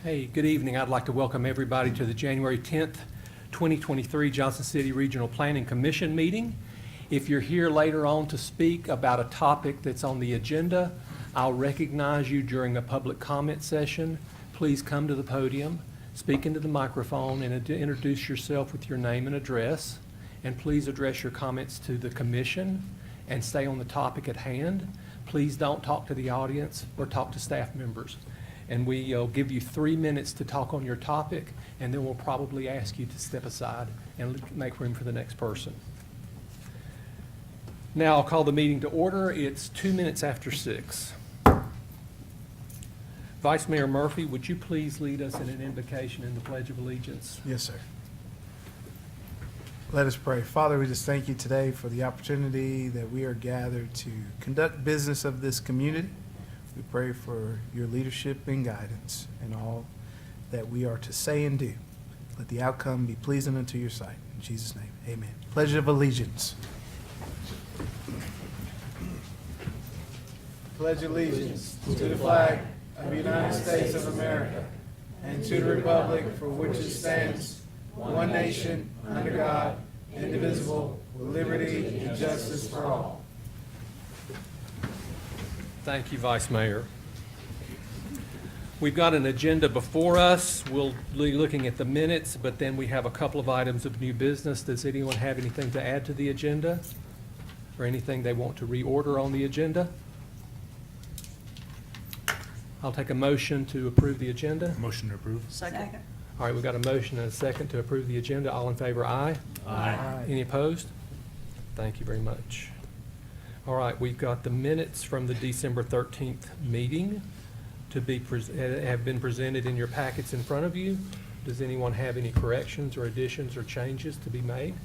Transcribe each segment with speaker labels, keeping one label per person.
Speaker 1: Hey, good evening. I'd like to welcome everybody to the January 10th, 2023 Johnson City Regional Planning Commission meeting. If you're here later on to speak about a topic that's on the agenda, I'll recognize you during a public comment session. Please come to the podium, speak into the microphone, and introduce yourself with your name and address. And please address your comments to the commission and stay on the topic at hand. Please don't talk to the audience or talk to staff members. And we'll give you 3 minutes to talk on your topic, and then we'll probably ask you to step aside and make room for the next person. Now I'll call the meeting to order. It's 2 minutes after 6. Vice Mayor Murphy, would you please lead us in an invocation in the Pledge of Allegiance?
Speaker 2: Yes, sir. Let us pray. Father, we just thank you today for the opportunity that we are gathered to conduct business of this community. We pray for your leadership and guidance in all that we are to say and do. Let the outcome be pleasing unto your sight. In Jesus' name, amen. Pledge of allegiance. Pledge allegiance to the flag of the United States of America and to the republic for which it stands, one nation, under God, indivisible, with liberty and justice for all.
Speaker 1: Thank you, Vice Mayor. We've got an agenda before us. We'll be looking at the minutes, but then we have a couple of items of new business. Does anyone have anything to add to the agenda or anything they want to reorder on the agenda? I'll take a motion to approve the agenda.
Speaker 3: Motion to approve.
Speaker 4: Second.
Speaker 1: All right, we've got a motion and a second to approve the agenda. All in favor, aye.
Speaker 3: Aye.
Speaker 1: Any opposed? Thank you very much. All right, we've got the minutes from the December 13th meeting to be have been presented in your packets in front of you. Does anyone have any corrections or additions or changes to be made?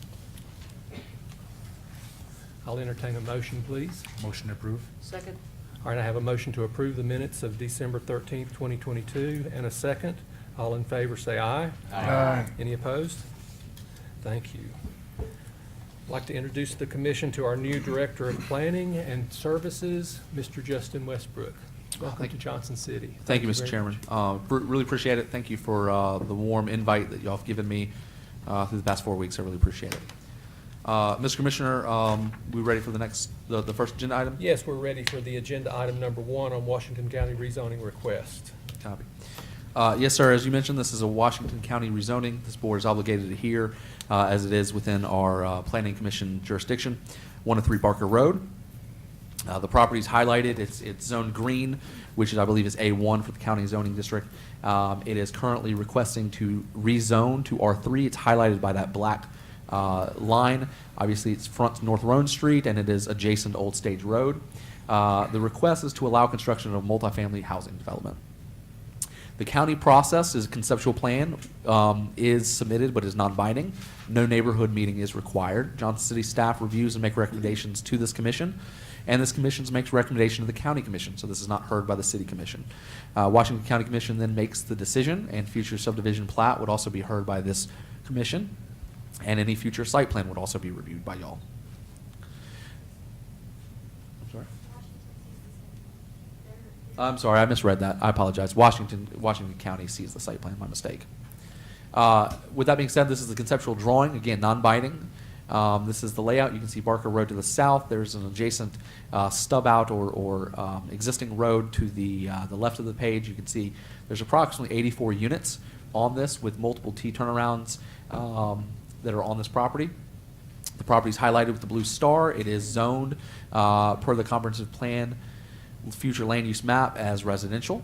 Speaker 1: I'll entertain a motion, please.
Speaker 3: Motion to approve.
Speaker 4: Second.
Speaker 1: All right, I have a motion to approve the minutes of December 13th, 2022, and a second. All in favor say aye.
Speaker 2: Aye.
Speaker 1: Any opposed? Thank you. I'd like to introduce the commission to our new Director of Planning and Services, Mr. Justin Westbrook. Welcome to Johnson City.
Speaker 5: Thank you, Mr.
Speaker 1: very
Speaker 5: Chairman.
Speaker 1: much.
Speaker 5: Really appreciate it. Thank you for the warm invite that y'all have given me through the past 4 weeks. I really appreciate it. Mr. Commissioner, we ready for the first agenda item?
Speaker 1: Yes, we're ready for the agenda item number 1 on Washington County rezoning request.
Speaker 5: Copy. Yes, sir. As you mentioned, this is a Washington County rezoning. This board is obligated to hear as it is within our Planning Commission jurisdiction. 103 Barker Road. The property is highlighted. It's zoned green, which is, I believe, is A1 for the county zoning district. It is currently requesting to rezone to R3. It's highlighted by that black line. Obviously, it's fronts North Roan Street, and it is adjacent to Old Stage Road. The request is to allow construction of multifamily housing development. The county process is a conceptual plan, is submitted but is non-binding. No neighborhood meeting is required. Johnson City staff reviews and make recommendations to this commission, and this commission makes recommendation to the county commission, so this is not heard by the city commission. Washington County Commission then makes the decision, and future subdivision plat would also be heard by this commission, and any future site plan would also be reviewed by y'all. I'm sorry, I misread that. I apologize. Washington County sees the site plan, my mistake. With that being said, this is a conceptual drawing, again, non-binding. This is the layout. You can see Barker Road to the south. There's an adjacent stub out or existing road to the left of the page. You can see there's approximately 84 units on this with multiple T turnarounds that are on this property. The property is highlighted with the blue star. It is zoned per the comprehensive plan future land use map as residential.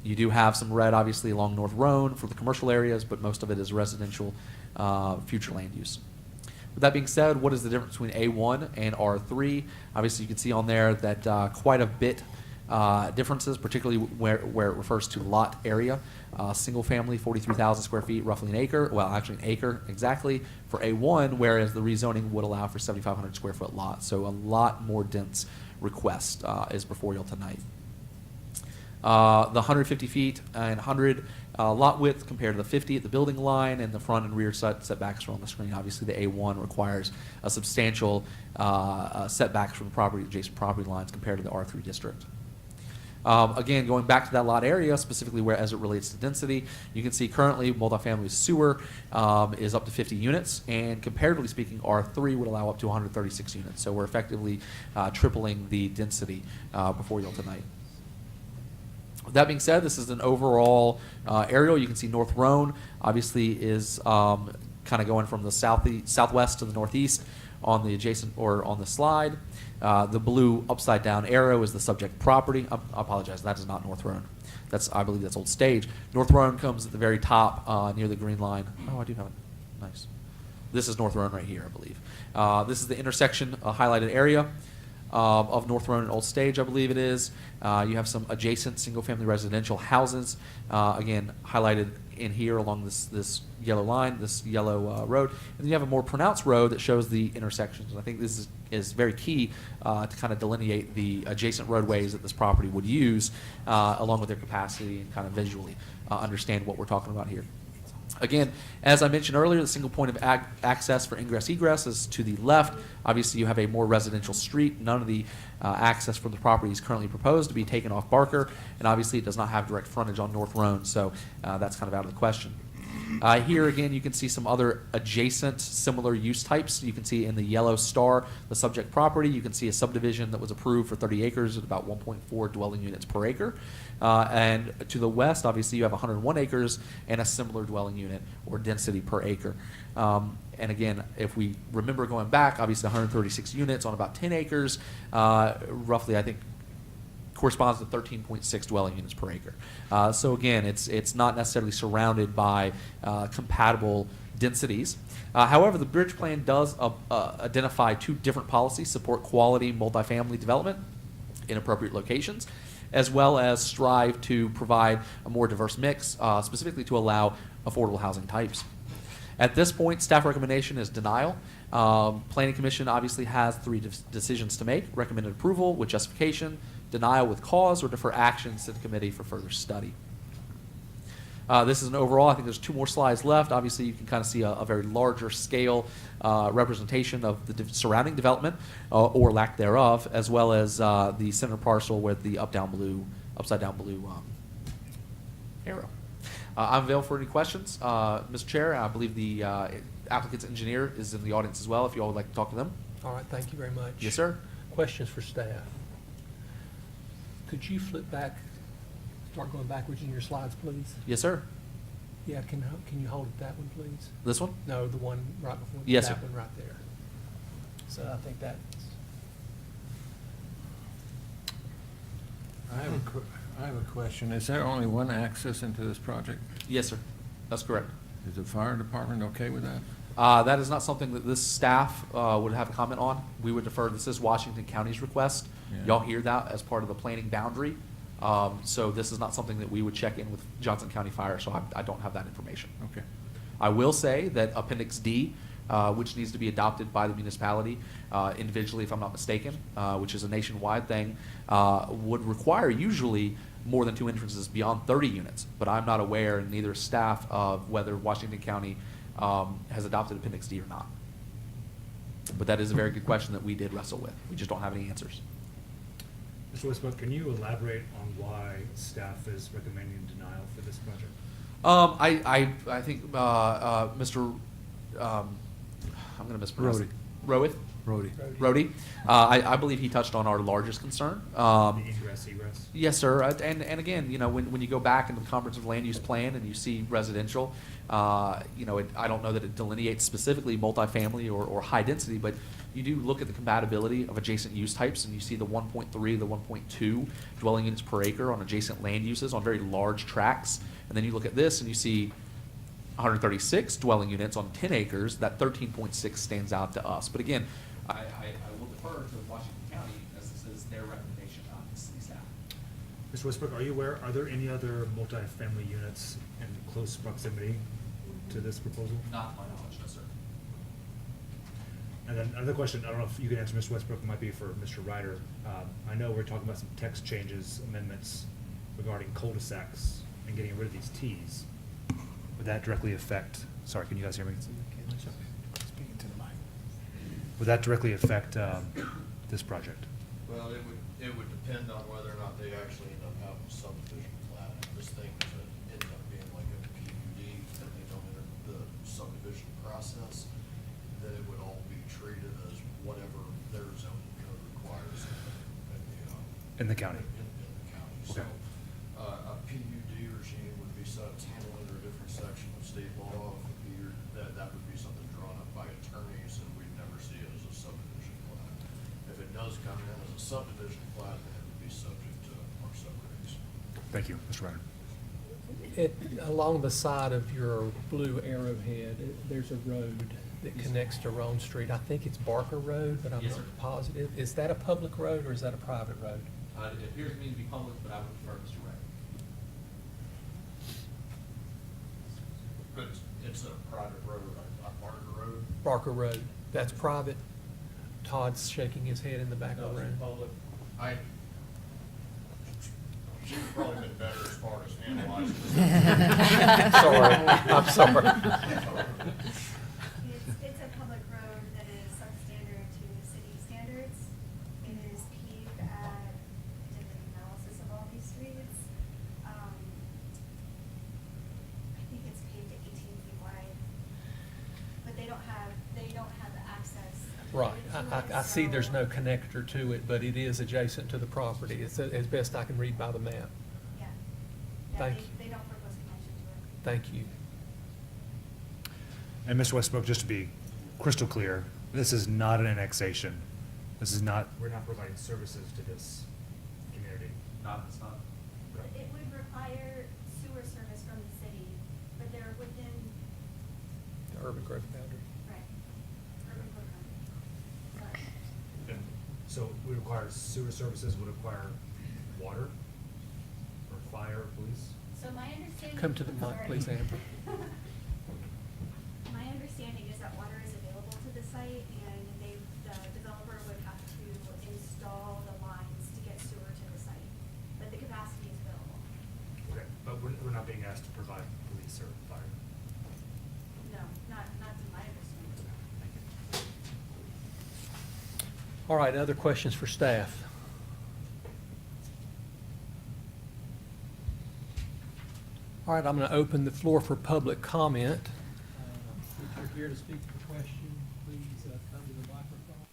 Speaker 5: You do have some red, obviously, along North Roan for the commercial areas, but most of it is residential future land use. With that being said, what is the difference between A1 and R3? Obviously, you can see on there that quite a bit differences, particularly where it refers to lot area. Single family, 43,000 square feet, roughly an acre. Well, actually an acre exactly for A1, whereas the rezoning would allow for 7,500 square foot lot. So a lot more dense request is before y'all tonight. The 150 feet and 100 lot width compared to the 50 at the building line, and the front and rear setbacks are on the screen. Obviously, the A1 requires a substantial setbacks from the property adjacent property lines compared to the R3 district. Again, going back to that lot area, specifically where as it relates to density, you can see currently multifamily sewer is up to 50 units, and comparatively speaking, R3 would allow up to 136 units. So we're effectively tripling the density before you tonight. With that being said, this is an overall aerial. You can see North Rhone obviously is kind of going from the southwest to the northeast on the adjacent or on the slide. The blue upside down arrow is the subject property. I apologize, that is not North Rhone. I believe that's Old Stage. North Rhone comes at the very top near the green line. Oh, I do have it. Nice. This is North Rhone right here, I believe. This is the intersection highlighted area of North Rhone and Old Stage, I believe it is. You have some adjacent single-family residential houses, again, highlighted in here along this yellow line, this yellow road. And then you have a more pronounced road that shows the intersections. And I think this is very key to kind of delineate the adjacent roadways that this property would use, along with their capacity and kind of visually understand what we're talking about here. Again, as I mentioned earlier, the single point of access for ingress-egress is to the left. Obviously, you have a more residential street. None of the access for the property is currently proposed to be taken off Barker, and obviously it does not have direct frontage on North Rhone, so that's kind of out of the question. Here again, you can see some other adjacent similar use types. You can see in the yellow star the subject property. You can see a subdivision that was approved for 30 acres at about 1.4 dwelling units per acre. And to the west, obviously, you have 101 acres and a similar dwelling unit or density per acre. And again, if we remember going back, obviously 136 units on about 10 acres, roughly, I think, corresponds to 13.6 dwelling units per acre. So again, it's not necessarily surrounded by compatible densities. However, the bridge plan does identify two different policies: support quality multifamily development in appropriate locations, as well as strive to provide a more diverse mix, specifically to allow affordable housing types. At this point, staff recommendation is denial. Planning Commission obviously has three decisions to make: recommended approval with justification, denial with cause, or defer actions to the committee for further study. This is an overall. I think there's two more slides left. Obviously, you can kind of see a very larger scale representation of the surrounding development or lack thereof, as well as the center parcel with the upside down blue arrow. I'm available for any questions. Mr. Chair, I believe the applicant's engineer is in the audience as well, if you all would like to talk to them.
Speaker 1: All right, thank you very much.
Speaker 5: Yes, sir.
Speaker 1: Questions for staff? Could you flip back, start going backwards in your slides, please?
Speaker 5: Yes, sir.
Speaker 1: Yeah, can you hold that one, please?
Speaker 5: This one?
Speaker 1: No, the one right before
Speaker 5: Yes,
Speaker 1: that
Speaker 5: sir.
Speaker 1: one right there. So I think that's,
Speaker 4: I have a question. Is there only one access into this project?
Speaker 5: Yes, sir. That's correct.
Speaker 4: Is the fire department okay with that?
Speaker 5: That is not something that this staff would have a comment on. We would defer. This is Washington County's request.
Speaker 4: Yeah.
Speaker 5: Y'all hear that as part of the planning boundary. So this is not something that we would check in with Johnson County Fire, so I don't have that information.
Speaker 4: Okay.
Speaker 5: I will say that Appendix D, which needs to be adopted by the municipality individually, if I'm not mistaken, which is a nationwide thing, would require usually more than 2 entrances beyond 30 units. But I'm not aware, and neither is staff, of whether Washington County has adopted Appendix D or not. But that is a very good question that we did wrestle with. We just don't have any answers.
Speaker 3: Mr. Westbrook, can you elaborate on why staff is recommending denial for this project?
Speaker 5: I think Mr. I'm going to mispronounce it. Rowith?
Speaker 4: Rhodey.
Speaker 5: Rhodey. I believe he touched on our largest concern.
Speaker 3: The ingress, egress?
Speaker 5: Yes, sir. And again, you know, when you go back into the comprehensive land use plan and you see residential, you know, I don't know that it delineates specifically multifamily or high density, but you do look at the compatibility of adjacent use types, and you see the 1.3, the 1.2 dwelling units per acre on adjacent land uses on very large tracts. And then you look at this and you see 136 dwelling units on 10 acres. That 13.6 stands out to us. But again, I will defer to Washington County, as this is their recommendation, not the city staff.
Speaker 3: Mr. Westbrook, are you aware, are there any other multifamily units in close proximity to this proposal?
Speaker 5: Not to my knowledge, no, sir.
Speaker 3: And then another question, I don't know if you can answer, Mr. Westbrook, it might be for Mr. Ryder. I know we're talking about some text changes, amendments regarding cul-de-sacs and getting rid of these Ts. Would that directly affect, sorry, can you guys hear me?
Speaker 2: Speaking to the mic.
Speaker 3: Would that directly affect this project?
Speaker 6: Well, it would It would depend on whether or not they actually end up having a subdivision plat. If this thing ends up being like a PUD and they don't enter the subdivision process, then it would all be treated as whatever their zoning code requires
Speaker 3: In the county.
Speaker 6: in the county. So,
Speaker 3: Okay.
Speaker 6: a PUD regime would be handled under a different section of state law. That would be something drawn up by attorneys, and we'd never see it as a subdivision plat. If it does come in as a subdivision plat, then it would be subject to our subregs.
Speaker 3: Thank you, Mr. Ryder.
Speaker 1: Along the side of your blue arrowhead, there's a road that connects to Rome Street. I think it's Barker Road, but I'm
Speaker 5: Yes,
Speaker 1: not
Speaker 5: sir.
Speaker 1: positive. Is that a public road or is that a private road?
Speaker 5: It appears to me to be public, but I would prefer Mr. Ryder.
Speaker 6: But it's a private road, a Barker Road.
Speaker 1: Barker Road, that's private. Todd's shaking his head in the back of the room.
Speaker 6: She'd probably been better as far as analyzing this.
Speaker 1: Sorry, I'm sorry.
Speaker 7: It's a public road that is substandard to city standards. It is paved at, I did an analysis of all these streets. I think it's paved at 18 feet wide. But they don't have the access.
Speaker 1: Right,
Speaker 7: to
Speaker 1: I
Speaker 7: it,
Speaker 1: see there's
Speaker 7: so-
Speaker 1: no connector to it, but it is adjacent to the property. It's as best I can read by the map.
Speaker 7: Yeah. Yeah,
Speaker 1: Thank you.
Speaker 7: they don't propose connection to it.
Speaker 1: Thank you.
Speaker 3: And Mr. Westbrook, just to be crystal clear, this is not an annexation. This is not, we're not providing services to this community.
Speaker 5: It's not.
Speaker 7: It would require sewer service from the city, but they're within,
Speaker 1: The urban growth boundary.
Speaker 7: right, urban program. Sorry.
Speaker 3: And so we require sewer services, would require water or fire, or police?
Speaker 7: So my understanding.
Speaker 1: Come to the mic,
Speaker 7: Sorry.
Speaker 1: please, Amber.
Speaker 7: My understanding is that water is available to the site, and the developer would have to install the lines to get sewer to the site, but the capacity is available.
Speaker 3: Okay, but we're not being asked to provide police or fire.
Speaker 7: No, not to my understanding.
Speaker 1: All right, other questions for staff? All right, I'm going to open the floor for public comment. If you're here to speak to the question, please come to the microphone.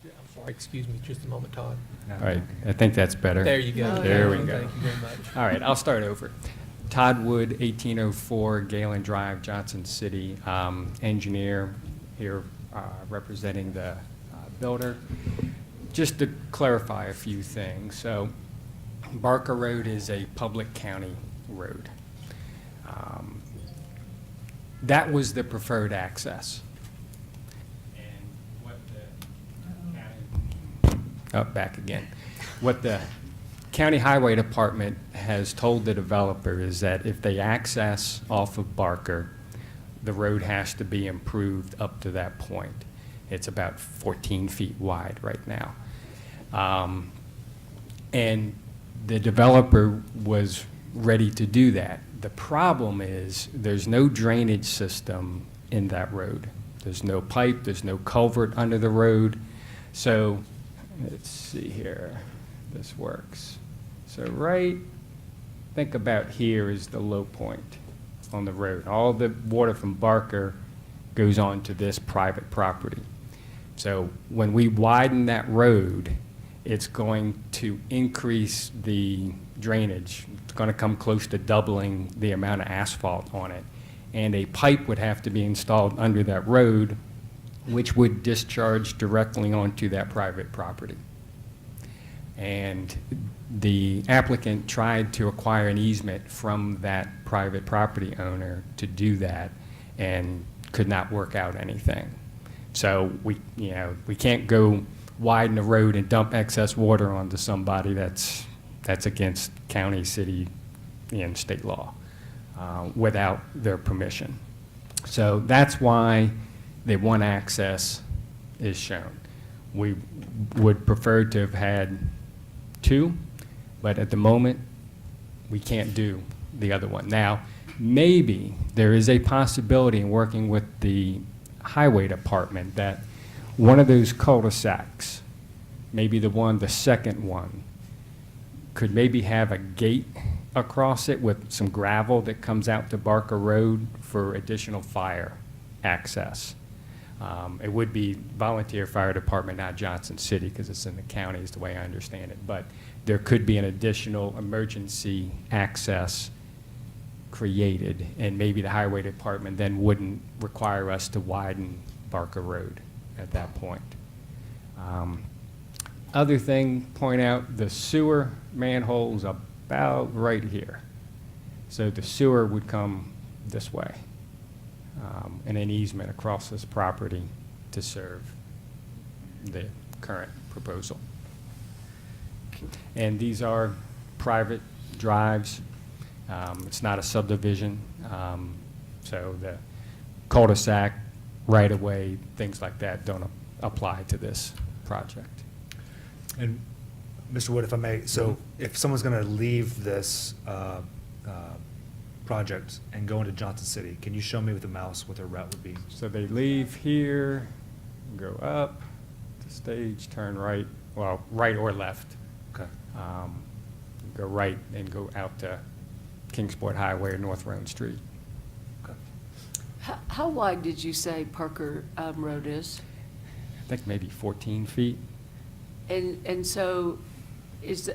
Speaker 1: I'm sorry, excuse me, just a moment, Todd.
Speaker 8: All right, I think that's better.
Speaker 1: There you go.
Speaker 8: There we go.
Speaker 1: Thank you very much.
Speaker 8: All right, I'll start over. Todd Wood, 1804 Galen Drive, Johnson City, engineer here representing the builder. Just to clarify a few things. So Barker Road is a public county road. That was the preferred access. And what the county, back again. What the County Highway Department has told the developer is that if they access off of Barker, the road has to be improved up to that point. It's about 14 feet wide right now. And the developer was ready to do that. The problem is there's no drainage system in that road. There's no pipe, there's no culvert under the road. So let's see here, this works. So think about here is the low point on the road. All the water from Barker goes on to this private property. So when we widen that road, it's going to increase the drainage. It's going to come close to doubling the amount of asphalt on it. And a pipe would have to be installed under that road, which would discharge directly onto that private property. And the applicant tried to acquire an easement from that private property owner to do that and could not work out anything. So we can't go widen the road and dump excess water onto somebody. That's against county, city, and state law without their permission. So that's why that one access is shown. We would prefer to have had two, but at the moment, we can't do the other one. Now, maybe there is a possibility in working with the highway department that one of those cul-de-sacs, maybe the second one, could maybe have a gate across it with some gravel that comes out to Barker Road for additional fire access. It would be volunteer fire department, not Johnson City, because it's in the county, is the way I understand it. But there could be an additional emergency access created, and maybe the highway department then wouldn't require us to widen Barker Road at that point. Other thing, point out the sewer manhole's about right here. So the sewer would come this way, and an easement across this property to serve the current proposal. And these are private drives. It's not a subdivision, so the cul-de-sac, right-of-way, things like that don't apply to this project.
Speaker 3: And Mr. Wood, if I may, so if someone's going to leave this project and go into Johnson City, can you show me with the mouse what their route would be?
Speaker 8: So they leave here, go up the stage, turn right, well, right or left.
Speaker 3: Okay.
Speaker 8: Go right and go out to Kingsport Highway or North Roan Street.
Speaker 3: Okay.
Speaker 9: How wide did you say Parker Road is?
Speaker 8: I think maybe 14 feet.
Speaker 9: And so is,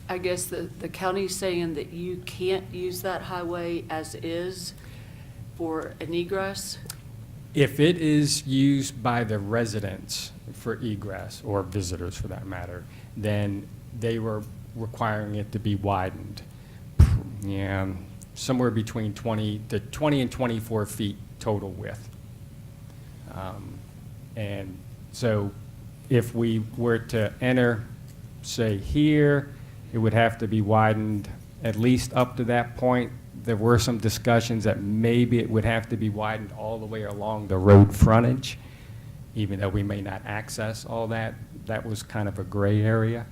Speaker 9: I guess the county's saying that you can't use that highway as is for an egress?
Speaker 8: If it is used by the residents for egress, or visitors for that matter, then they were requiring it to be widened. Yeah, somewhere between 20 and 24 feet total width. And so if we were to enter, say here, it would have to be widened at least up to that point. There were some discussions that maybe it would have to be widened all the way along the road frontage, even though we may not access all that. That was kind of a gray area.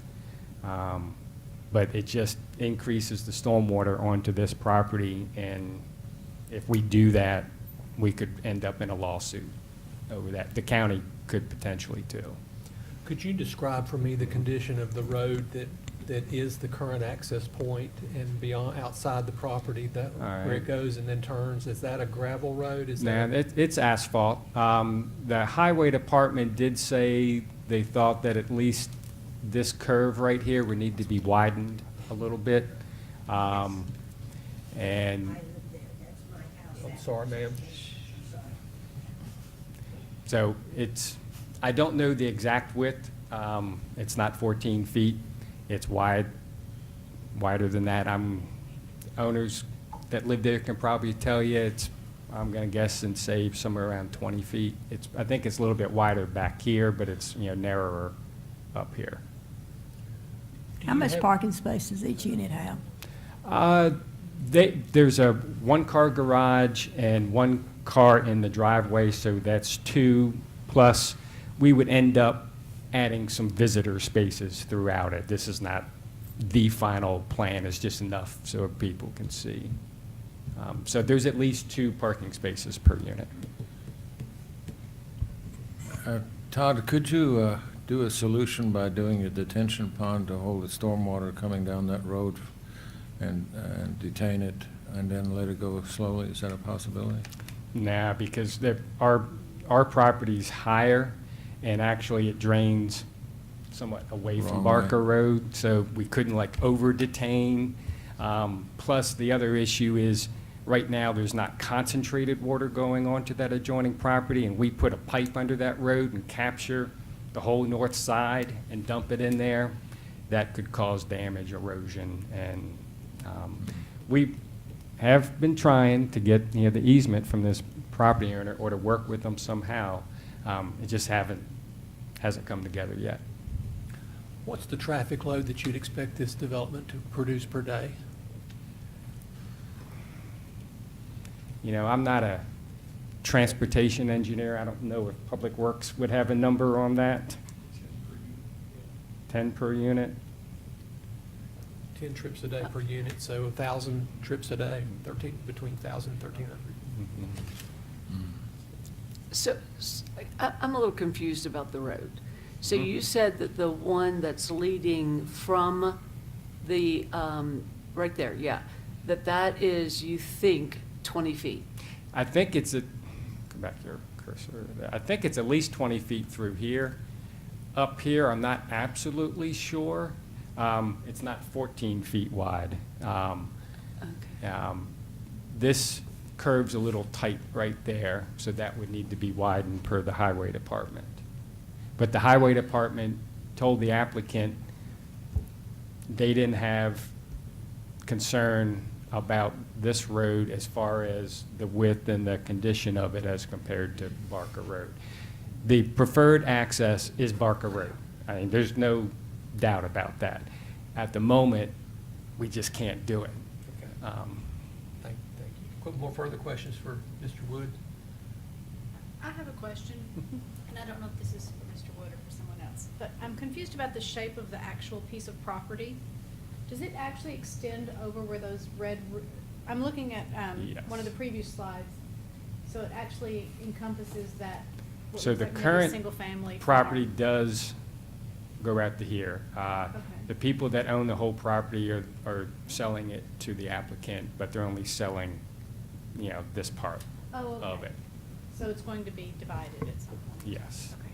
Speaker 8: But it just increases the stormwater onto this property, and if we do that, we could end up in a lawsuit over that. The county could potentially too.
Speaker 1: Could you describe for me the condition of the road that is the current access point and beyond, outside the property, that
Speaker 8: All right.
Speaker 1: where it goes and then turns? Is that a gravel road? Is
Speaker 8: Nah,
Speaker 1: that?
Speaker 8: it's asphalt. The highway department did say they thought that at least this curve right here would need to be widened a little bit. And
Speaker 1: I'm sorry, ma'am.
Speaker 8: so I don't know the exact width. It's not 14 feet. It's wider than that. Owners that live there can probably tell you I'm gonna guess and say somewhere around 20 feet. I think it's a little bit wider back here, but it's, narrower up here.
Speaker 10: How much parking space does each unit have?
Speaker 8: There's a one-car garage and one car in the driveway, so that's two, plus we would end up adding some visitor spaces throughout it. This is not the final plan, it's just enough so people can see. So there's at least 2 parking spaces per unit.
Speaker 4: Todd, could you do a solution by doing a detention pond to hold the stormwater coming down that road and detain it and then let it go slowly? Is that a possibility?
Speaker 8: Nah, because our property's higher, and actually it drains somewhat away from
Speaker 4: Wrong
Speaker 8: Barker
Speaker 4: way.
Speaker 8: Road, so we couldn't over detain. Plus, the other issue is, right now, there's not concentrated water going onto that adjoining property, and we put a pipe under that road and capture the whole north side and dump it in there. That could cause damage, erosion, and we have been trying to get, the easement from this property owner or to work with them somehow. It just hasn't come together yet.
Speaker 1: What's the traffic load that you'd expect this development to produce per day?
Speaker 8: I'm not a transportation engineer. I don't know if Public Works would have a number on that. 10 per unit?
Speaker 1: 10 trips a day per unit, so 1,000 trips a day, between 1,000 and 1,300.
Speaker 9: So, I'm a little confused about the road. So you said that the one that's leading from the, right there, yeah, that is, you think, 20 feet?
Speaker 8: I think it's go back your cursor. I think it's at least 20 feet through here. Up here, I'm not absolutely sure. It's not 14 feet wide.
Speaker 9: Okay.
Speaker 8: This curve's a little tight right there, so that would need to be widened per the highway department. But the highway department told the applicant they didn't have concern about this road as far as the width and the condition of it as compared to Barker Road. The preferred access is Barker Road. I mean, there's no doubt about that. At the moment, we just can't do it.
Speaker 1: Okay. Thank you. More further questions for Mr. Wood?
Speaker 11: I have a question, and I don't know if this is for Mr. Wood or for someone else, but I'm confused about the shape of the actual piece of property. Does it actually extend over where those I'm looking at
Speaker 8: Yes.
Speaker 11: one of the previous slides, so it actually encompasses that, what
Speaker 8: So
Speaker 11: looks
Speaker 8: the
Speaker 11: like maybe a
Speaker 8: current
Speaker 11: single-family
Speaker 8: property
Speaker 11: farm.
Speaker 8: does go out to here. The people that own the whole property are selling it to the applicant, but they're only selling, this part
Speaker 11: Oh, okay.
Speaker 8: of it.
Speaker 11: So it's going to be divided at some point?
Speaker 8: Yes.
Speaker 11: Okay.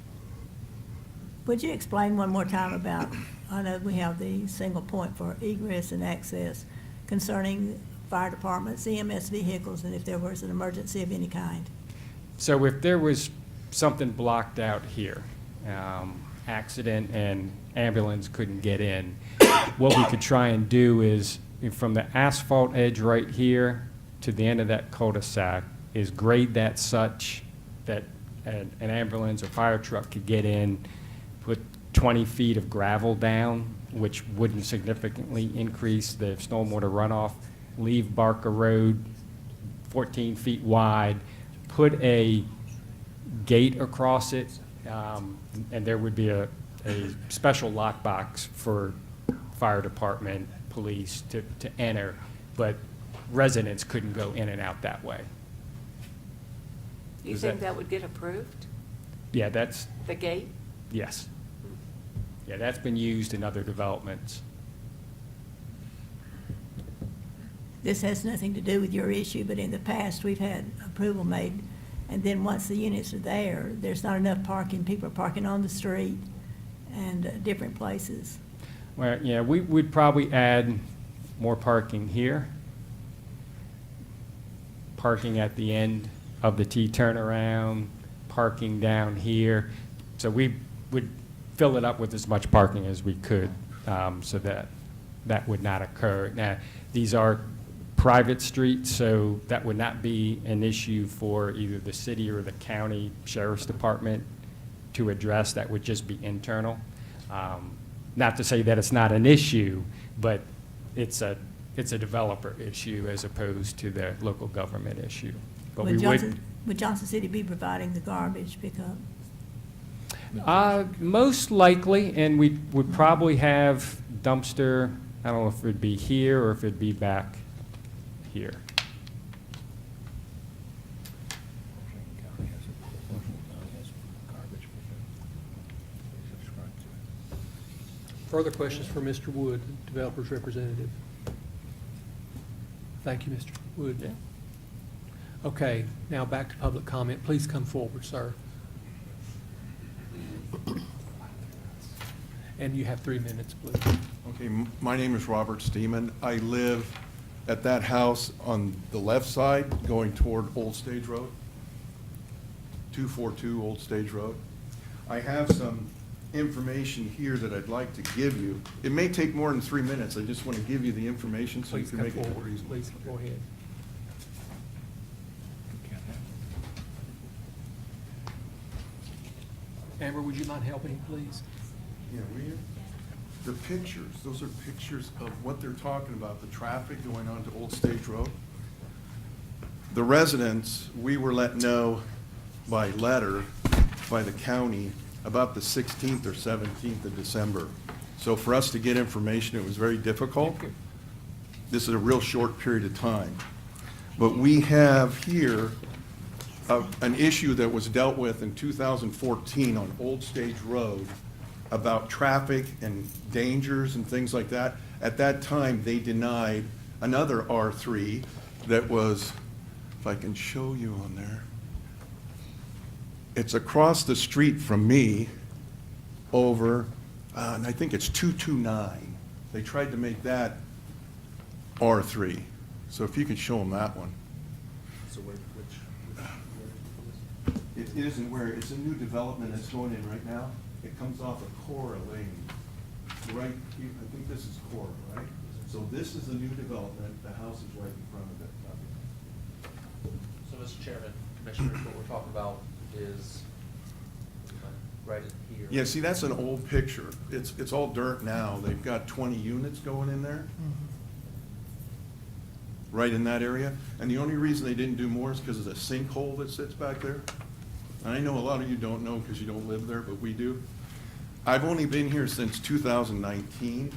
Speaker 10: Would you explain one more time about, I know we have the single point for egress and access concerning fire departments, EMS vehicles, and if there was an emergency of any kind?
Speaker 8: So if there was something blocked out here, accident and ambulance couldn't get in, what we could try and do is, from the asphalt edge right here to the end of that cul-de-sac, is grade that such that an ambulance or fire truck could get in, put 20 feet of gravel down, which wouldn't significantly increase the stormwater runoff, leave Barker Road 14 feet wide, put a gate across it, and there would be a special lockbox for fire department, police to enter, but residents couldn't go in and out that way.
Speaker 9: You
Speaker 8: Is
Speaker 9: think
Speaker 8: that-
Speaker 9: that would get approved,
Speaker 8: Yeah, that's,
Speaker 9: the gate?
Speaker 8: yes. Yeah, that's been used in other developments.
Speaker 10: This has nothing to do with your issue, but in the past, we've had approval made, and then once the units are there, there's not enough parking. People are parking on the street and different places.
Speaker 8: Well, yeah, we would probably add more parking here, parking at the end of the T turnaround, parking down here. So we would fill it up with as much parking as we could, so that would not occur. Now, these are private streets, so that would not be an issue for either the city or the county sheriff's department to address. That would just be internal. Not to say that it's not an issue, but it's a developer issue as opposed to the local government issue. But we
Speaker 10: Would Johnson City be providing the garbage pickup?
Speaker 8: Most likely, and we would probably have dumpster, I don't know if it'd be here or if it'd be back here.
Speaker 1: Further questions for Mr. Wood, developer's representative? Thank you, Mr. Wood. Okay, now back to public comment. Please come forward, sir. And you have 3 minutes, please.
Speaker 6: Okay, my name is Robert Steeman. I live at that house on the left side going toward Old Stage Road, 242 Old Stage Road. I have some information here that I'd like to give you. It may take more than 3 minutes. I just want to give you the information so you
Speaker 1: Please
Speaker 6: can
Speaker 1: come
Speaker 6: make it
Speaker 1: forward.
Speaker 6: reasonable.
Speaker 1: Please, go ahead. Amber, would you mind helping, please?
Speaker 6: Yeah, will you? The pictures, those are pictures of what they're talking about, the traffic going on to Old Stage Road. The residents, we were let know by letter by the county about the 16th or 17th of December. So for us to get information, it was very difficult. This is a real short period of time. But we have here an issue that was dealt with in 2014 on Old Stage Road about traffic and dangers and things like that. At that time, they denied another R3 that was, if I can show you on there, it's across the street from me over, and I think it's 229. They tried to make that R3. So if you can show them that one.
Speaker 3: So which?
Speaker 6: It isn't where, it's a new development that's going in right now. It comes off of Cora Lane. Right here, I think this is Cora, right? So this is the new development, the house is right in front of it.
Speaker 5: So, Mr. Chairman, Commissioners, what we're talking about is right in here.
Speaker 6: Yeah, see, that's an old picture. It's all dirt now. They've got 20 units going in there. Right in that area. And the only reason they didn't do more is because of the sinkhole that sits back there. And I know a lot of you don't know because you don't live there, but we do. I've only been here since 2019,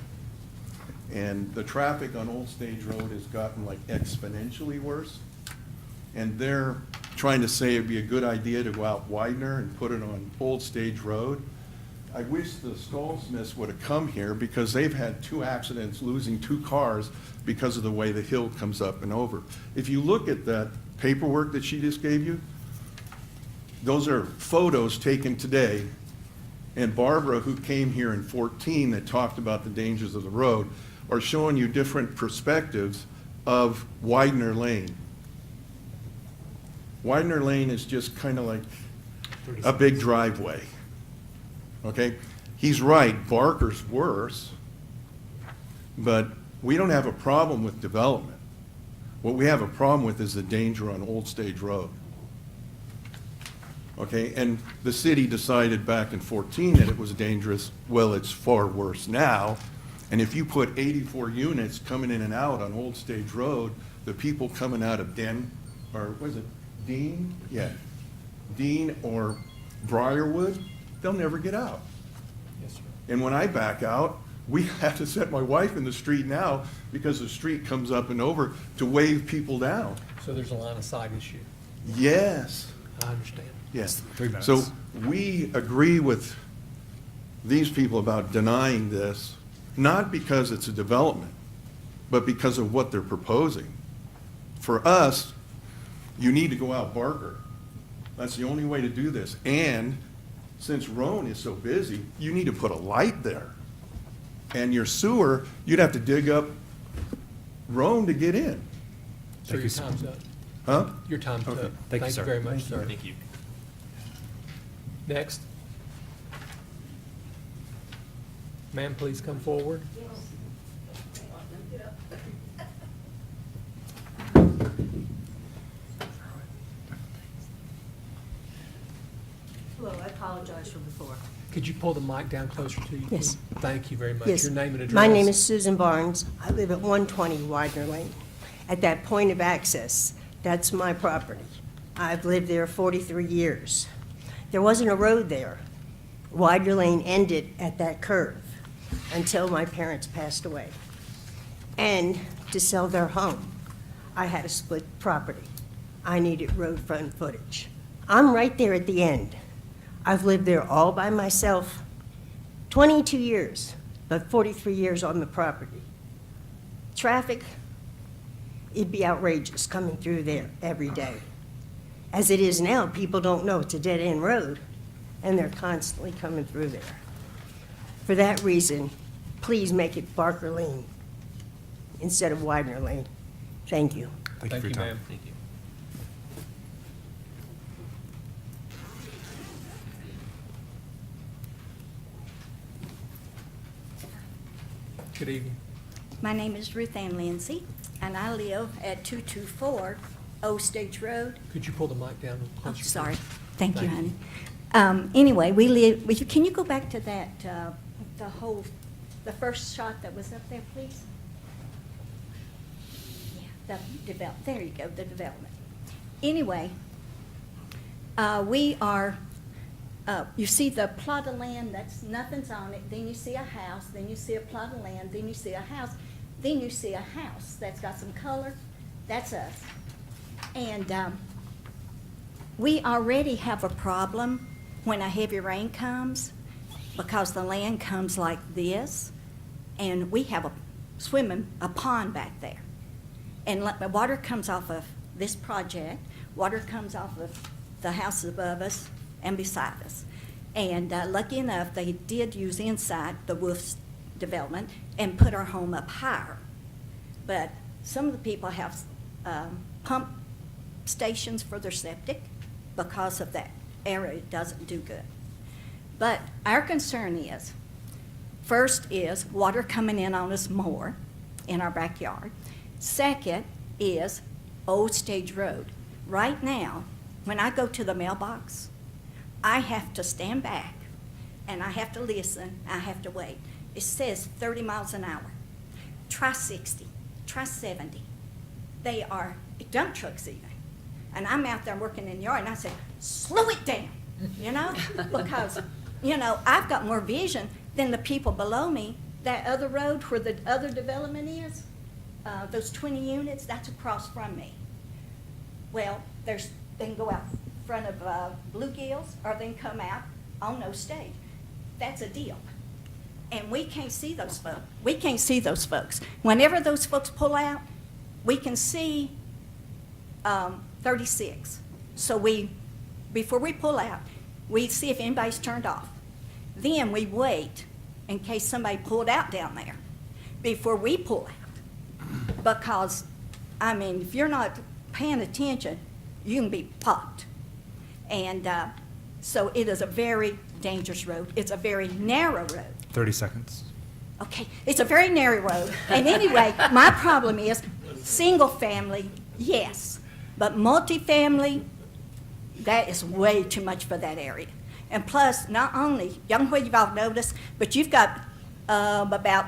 Speaker 6: and the traffic on Old Stage Road has gotten like exponentially worse. And they're trying to say it'd be a good idea to go out Widener and put it on Old Stage Road. I wish the Stallsmiths would have come here because they've had 2 accidents losing 2 cars because of the way the hill comes up and over. If you look at that paperwork that she just gave you, those are photos taken today. And Barbara, who came here in 14 that talked about the dangers of the road, are showing you different perspectives of Widener Lane. Widener Lane is just kind of like a big driveway. Okay? He's right, Barker's worse, but we don't have a problem with development. What we have a problem with is the danger on Old Stage Road. Okay, and the city decided back in 14 that it was dangerous. Well, it's far worse now. And if you put 84 units coming in and out on Old Stage Road, the people coming out of Dean Yeah, Dean or Briarwood, they'll never get out.
Speaker 1: Yes, sir.
Speaker 6: And when I back out, we have to set my wife in the street now because the street comes up and over to wave people down.
Speaker 1: So there's a line of sight issue.
Speaker 6: Yes.
Speaker 1: I understand.
Speaker 6: Yes.
Speaker 3: 3 minutes.
Speaker 6: So we agree with these people about denying this, not because it's a development, but because of what they're proposing. For us, you need to go out Barker. That's the only way to do this. And since Roan is so busy, you need to put a light there. And your sewer, you'd have to dig up Roan to get in.
Speaker 1: So your time's up.
Speaker 6: Huh?
Speaker 1: Your time's
Speaker 6: Okay.
Speaker 1: up.
Speaker 3: Thank you, sir.
Speaker 1: very much, sir.
Speaker 3: Thank you.
Speaker 1: Next. Ma'am, please come forward.
Speaker 12: Hello, I apologize for before.
Speaker 1: Could you pull the mic down closer to you?
Speaker 12: Yes.
Speaker 1: please? Thank you very much.
Speaker 12: Yes.
Speaker 1: Your name and address?
Speaker 12: My name is Susan Barnes. I live at 120 Widener Lane. At that point of access, that's my property. I've lived there 43 years. There wasn't a road there. Widener Lane ended at that curve until my parents passed away. And to sell their home, I had to split property. I needed road front footage. I'm right there at the end. I've lived there all by myself, 22 years, but 43 years on the property. Traffic, it'd be outrageous coming through there every day. As it is now, people don't know it's a dead-end road, and they're constantly coming through there. For that reason, please make it Barker Lane instead of Widener Lane. Thank you.
Speaker 1: Thank you, ma'am. Thank you. Good evening.
Speaker 13: My name is Ruth Ann Lindsay, and I live at 224 Old Stage Road.
Speaker 1: Could you pull the mic down
Speaker 13: Oh,
Speaker 1: closer? please?
Speaker 13: sorry. Thank you,
Speaker 1: Thank
Speaker 13: honey. Anyway, we live, can you go back to that, the first shot that was up there, please? Yeah, there you go, the development. Anyway, we are, you see the plot of land, that's, nothing's on it, then you see a house, then you see a plot of land, then you see a house, then you see a house that's got some color, that's us. And we already have a problem when a heavy rain comes, because the land comes like this, and we have a pond back there. And the water comes off of this project, water comes off of the house above us and beside us. And lucky enough, they did use inside the Wolf's development and put our home up higher. But some of the people have pump stations for their septic because of that area. It doesn't do good. But our concern is, first is water coming in on us more in our backyard. Second is Old Stage Road. Right now, when I go to the mailbox, I have to stand back and I have to listen, I have to wait. It says 30 miles an hour. Try 60, try 70. They are dump trucks even. And I'm out there working in the yard and I say, slow it down, you know? Because, you know, I've got more vision than the people below me. That other road where the other development is, those 20 units, that's across from me. Well, they can go out front of Bluegills or they can come out on no stage. That's a deal. And we can't see those folks. We can't see those folks. Whenever those folks pull out, we can see 36. So before we pull out, we see if anybody's turned off. Then we wait in case somebody pulled out down there before we pull out. Because, I mean, if you're not paying attention, you can be popped. And so it is a very dangerous road. It's a very narrow road.
Speaker 3: 30 seconds.
Speaker 13: Okay, it's a very narrow road. And anyway, my problem is single family, yes, but multifamily, that is way too much for that area. And plus, not only, young what you've all noticed, but you've got about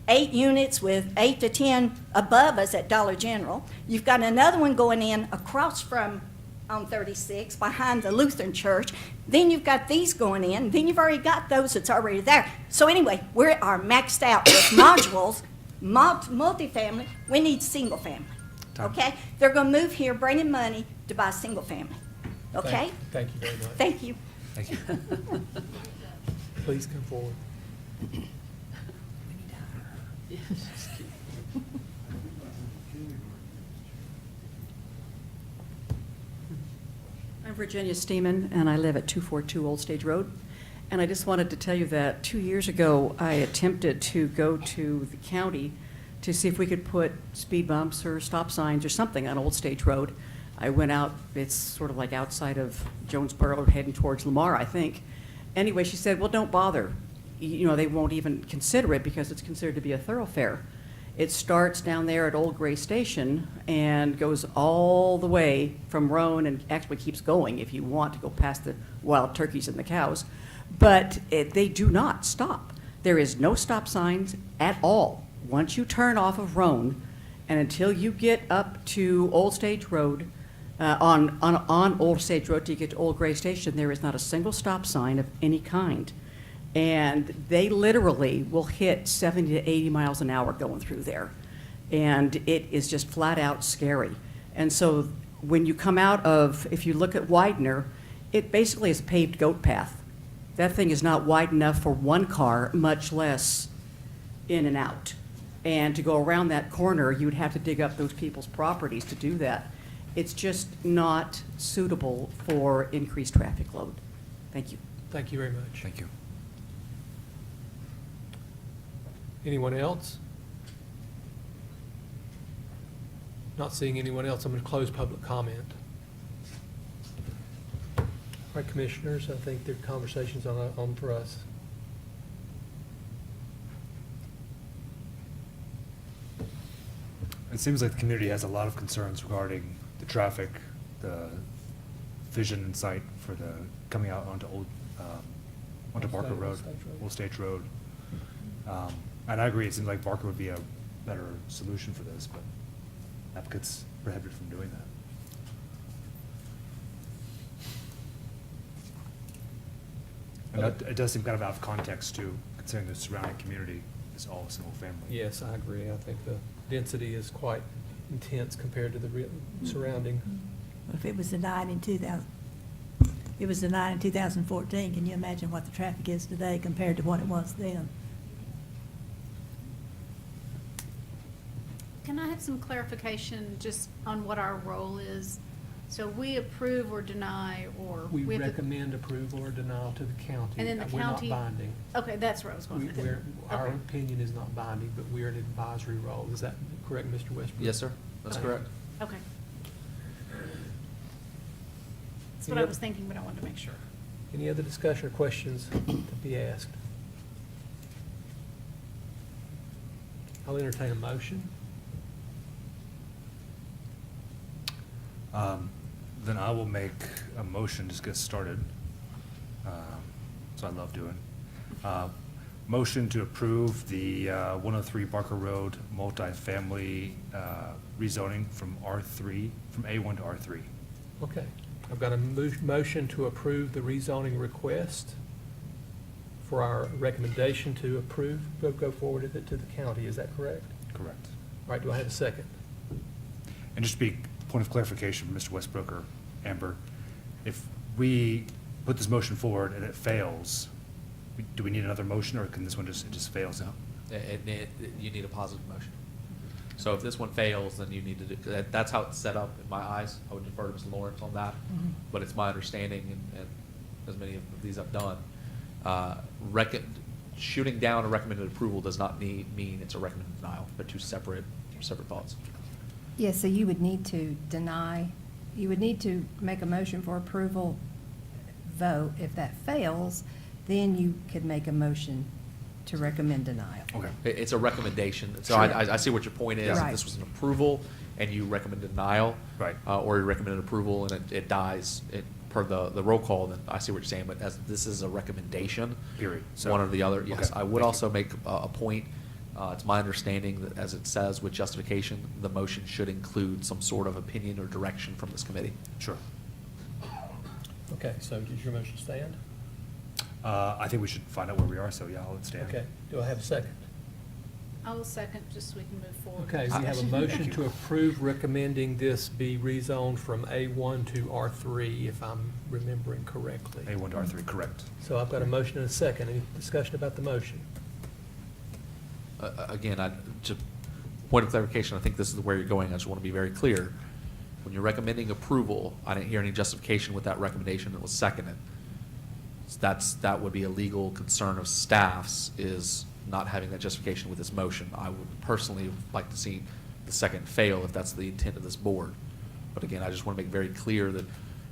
Speaker 13: 8 units with 8 to 10 above us at Dollar General. You've got another one going in across from on 36 behind the Lutheran church. Then you've got these going in. Then you've already got those that's already there. So anyway, we are maxed out with modules, multifamily. We need single family. Okay? They're going to move here bringing money to buy single family. Okay?
Speaker 1: Thank you very much.
Speaker 13: Thank you.
Speaker 3: Thank you.
Speaker 1: Please come forward.
Speaker 14: I'm Virginia Steeman, and I live at 242 Old Stage Road. And I just wanted to tell you that 2 years ago, I attempted to go to the county to see if we could put speed bumps or stop signs or something on Old Stage Road. I went out, it's sort of like outside of Jonesboro, heading towards Lamar, I think. Anyway, she said, well, don't bother. You know, they won't even consider it because it's considered to be a thoroughfare. It starts down there at Old Gray Station and goes all the way from Roan and actually keeps going if you want to go past the wild turkeys and the cows. But they do not stop. There is no stop signs at all. Once you turn off of Roan and until you get up to Old Stage Road, on Old Stage Road till you get to Old Gray Station, there is not a single stop sign of any kind. And they literally will hit 70 to 80 miles an hour going through there. And it is just flat out scary. And so when you come out of, if you look at Widener, it basically is a paved goat path. That thing is not wide enough for one car, much less in and out. And to go around that corner, you'd have to dig up those people's properties to do that. It's just not suitable for increased traffic load. Thank you.
Speaker 1: Thank you very much.
Speaker 3: Thank you.
Speaker 1: Anyone else? Not seeing anyone else, I'm going to close public comment. All right, commissioners, I think the conversation's on for us.
Speaker 3: It seems like the community has a lot of concerns regarding the traffic, the vision and sight for the coming out onto onto Barker Road, Old Stage Road. And I agree, it seems like Barker would be a better solution for this, but applicants prohibited from doing that. And it does seem kind of out of context too, considering the surrounding community is all single family.
Speaker 1: Yes, I agree. I think the density is quite intense compared to the surrounding.
Speaker 10: If it was denied in 2014, can you imagine what the traffic is today compared to what it was then?
Speaker 11: Can I have some clarification just on what our role is? So we approve or deny, or
Speaker 1: We
Speaker 11: have to-
Speaker 1: recommend approval or denial to the county.
Speaker 11: And then the
Speaker 1: We're not
Speaker 11: county-
Speaker 1: binding.
Speaker 11: Okay, that's where I was going with it.
Speaker 1: Our
Speaker 11: Okay.
Speaker 1: opinion is not binding, but we're an advisory role. Is that correct, Mr. Westbrook?
Speaker 5: Yes, sir. That's correct.
Speaker 11: Okay. That's what
Speaker 1: Any
Speaker 11: I
Speaker 1: oth-
Speaker 11: was thinking, but I wanted to make sure.
Speaker 1: Any other discussion or questions to be asked? I'll entertain a motion.
Speaker 3: Then I will make a motion, just get started. So I love doing. Motion to approve the 103 Barker Road multifamily rezoning from R3, from A1 to R3.
Speaker 1: Okay. I've got a motion to approve the rezoning request for our recommendation to approve, go forward with it to the county. Is that correct?
Speaker 3: Correct.
Speaker 1: All right, do I have a second?
Speaker 3: And just be, point of clarification from Mr. Westbrook or Amber, if we put this motion forward and it fails, do we need another motion, or can this one just, it just fails now?
Speaker 5: You need a positive motion. So if this one fails, then you need to do, that's how it's set up in my eyes. I would defer to Mr. Lawrence on that. But it's my understanding, and as many of these I've done, shooting down a recommended approval does not mean it's a recommended denial. They're two separate thoughts.
Speaker 15: Yeah, so you would need to deny, you would need to make a motion for approval, vote. If that fails, then you could make a motion to recommend denial.
Speaker 3: Okay.
Speaker 5: It's a recommendation. So
Speaker 15: Sure.
Speaker 5: I see what your point is. If
Speaker 15: Right.
Speaker 5: this was an approval and you recommend denial.
Speaker 3: Right.
Speaker 5: Or you recommend approval and it dies per the roll call, then I see what you're saying. But as this is a recommendation.
Speaker 3: Period. So-
Speaker 5: One or the other, yes.
Speaker 3: Okay,
Speaker 5: I would
Speaker 3: thank
Speaker 5: also make a point. It's my understanding that, as it says with justification, the motion should include some sort of opinion or direction from this committee.
Speaker 3: Sure.
Speaker 1: Okay, so does your motion stand?
Speaker 3: I think we should find out where we are, so yeah, let's stand.
Speaker 1: Okay, do I have a second?
Speaker 11: I will second, just so we can move forward.
Speaker 1: Okay, we have a motion to approve recommending this be rezoned from A1 to R3, if I'm remembering correctly.
Speaker 3: A1 to R3, correct.
Speaker 1: So I've got a motion and a second. Any discussion about the motion?
Speaker 5: Again, just point of clarification, I think this is where you're going. I just want to be very clear. When you're recommending approval, I didn't hear any justification with that recommendation that was seconded. That would be a legal concern of staff's, is not having that justification with this motion. I would personally like to see the second fail if that's the intent of this board. But again, I just want to make very clear that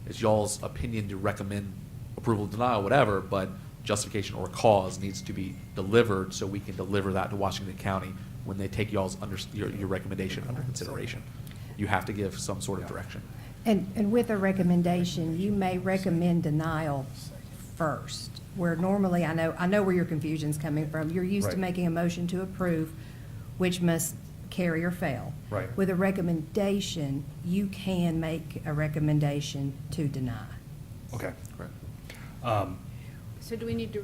Speaker 5: it's y'all's opinion to recommend approval, denial, whatever, but justification or cause needs to be delivered so we can deliver that to Washington County when they take y'all's your recommendation under consideration. You have to give some sort of direction.
Speaker 15: And with a recommendation, you may recommend denial first, where normally, I know where your confusion's coming from. You're used to
Speaker 3: Right.
Speaker 15: making a motion to approve, which must carry or fail.
Speaker 3: Right.
Speaker 15: With a recommendation, you can make a recommendation to deny.
Speaker 3: Okay.
Speaker 5: Correct.
Speaker 11: So do we need to?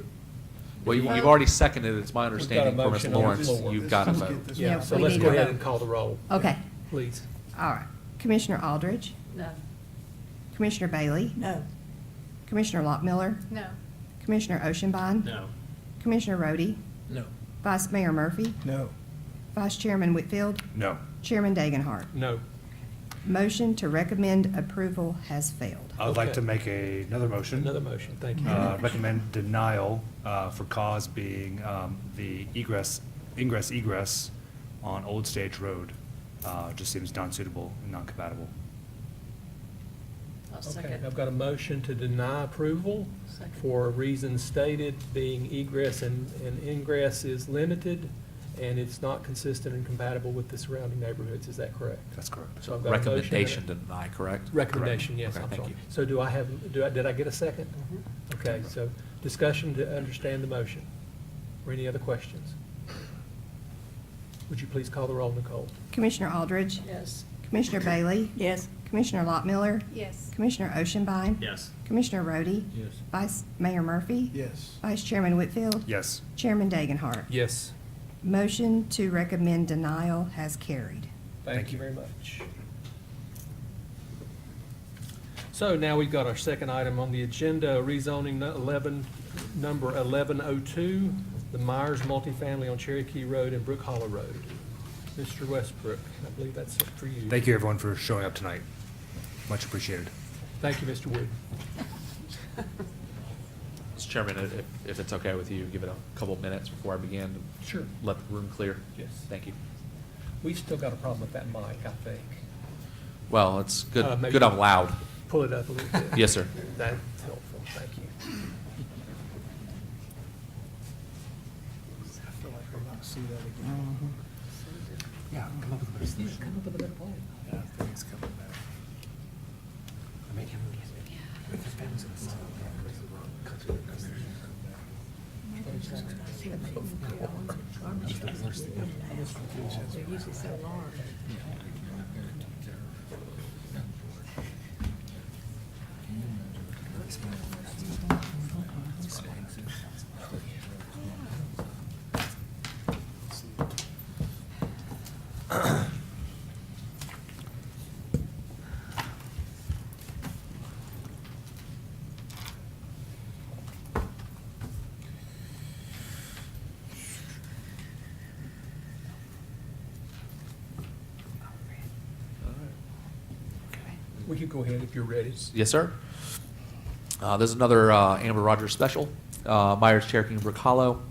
Speaker 5: Well,
Speaker 11: vote?
Speaker 5: you've already seconded, it's my understanding
Speaker 1: We've got a
Speaker 5: from
Speaker 1: motion
Speaker 5: Mr.
Speaker 1: on the
Speaker 5: Lawrence,
Speaker 1: floor.
Speaker 5: you've got to
Speaker 2: Let's
Speaker 5: vote.
Speaker 2: get this
Speaker 15: Yeah,
Speaker 1: So
Speaker 15: we
Speaker 1: let's
Speaker 15: need
Speaker 1: go
Speaker 15: to
Speaker 1: ahead
Speaker 15: vote.
Speaker 1: and call the roll.
Speaker 15: Okay,
Speaker 1: Please.
Speaker 15: all right. Commissioner Aldridge,
Speaker 9: No.
Speaker 15: Commissioner Bailey,
Speaker 10: No.
Speaker 15: Commissioner Lockmiller,
Speaker 11: No.
Speaker 15: Commissioner Oshinbaum.
Speaker 3: No.
Speaker 15: Commissioner Rhodey,
Speaker 3: No.
Speaker 15: Vice Mayor Murphy,
Speaker 2: No.
Speaker 15: Vice Chairman Whitfield,
Speaker 3: No.
Speaker 15: Chairman Dagenhart.
Speaker 1: No.
Speaker 15: Motion to recommend approval has failed.
Speaker 3: I would like
Speaker 1: Okay.
Speaker 3: to make another motion.
Speaker 1: Another motion, thank you.
Speaker 3: Recommend denial for cause being the ingress on Old Stage Road. Just seems non-suitable and non-compatible.
Speaker 9: I'll
Speaker 1: Okay,
Speaker 9: second.
Speaker 1: I've got a motion to deny approval
Speaker 9: Second.
Speaker 1: for reasons stated, being egress and ingress is limited, and it's not consistent and compatible with the surrounding neighborhoods. Is that correct?
Speaker 3: That's correct.
Speaker 1: So I've got a motion and a-
Speaker 5: Recommendation to deny, correct?
Speaker 1: Recommendation, yes,
Speaker 5: Okay,
Speaker 1: I'm
Speaker 5: thank
Speaker 1: sorry.
Speaker 5: you.
Speaker 1: So do I have, did I get a second? Okay, so discussion to understand the motion. Or any other questions? Would you please call the roll, Nicole?
Speaker 15: Commissioner Aldridge,
Speaker 9: Yes.
Speaker 15: Commissioner Bailey,
Speaker 10: Yes.
Speaker 15: Commissioner Lottmiller,
Speaker 11: Yes.
Speaker 15: Commissioner Oshenbein,
Speaker 3: Yes.
Speaker 15: Commissioner Rhodey,
Speaker 4: Yes.
Speaker 15: Vice Mayor Murphy,
Speaker 2: Yes.
Speaker 15: Vice Chairman Whitfield,
Speaker 3: Yes.
Speaker 15: Chairman Dagenhart.
Speaker 1: Yes.
Speaker 15: Motion to recommend denial has carried.
Speaker 1: Thank you very much. So now we've got our second item on the agenda, rezoning number 1102, the Myers multifamily on Cherokee Road and Brook Hollow Road. Mr. Westbrook, I believe that's it for you.
Speaker 3: Thank you, everyone, for showing up tonight. Much appreciated.
Speaker 1: Thank you, Mr. Wood.
Speaker 5: Mr. Chairman, if it's okay with you, give it a couple of minutes before I begin.
Speaker 1: Sure.
Speaker 5: Let the room clear.
Speaker 1: Yes.
Speaker 5: Thank you.
Speaker 1: We've still got a problem with that mic, I think.
Speaker 5: Well, it's good,
Speaker 1: Maybe
Speaker 5: good I'm loud.
Speaker 1: Pull it up a little bit.
Speaker 5: Yes, sir.
Speaker 1: That's helpful, thank you.
Speaker 2: I feel like we're about to see that again.
Speaker 3: Yeah, come up with a better solution.
Speaker 1: Come up with a better plan.
Speaker 2: Yeah, I think it's coming back.
Speaker 1: We can go ahead if you're ready.
Speaker 5: Yes, sir. There's another Amber Rogers special, Myers, Cherokee, and Brook Hollow.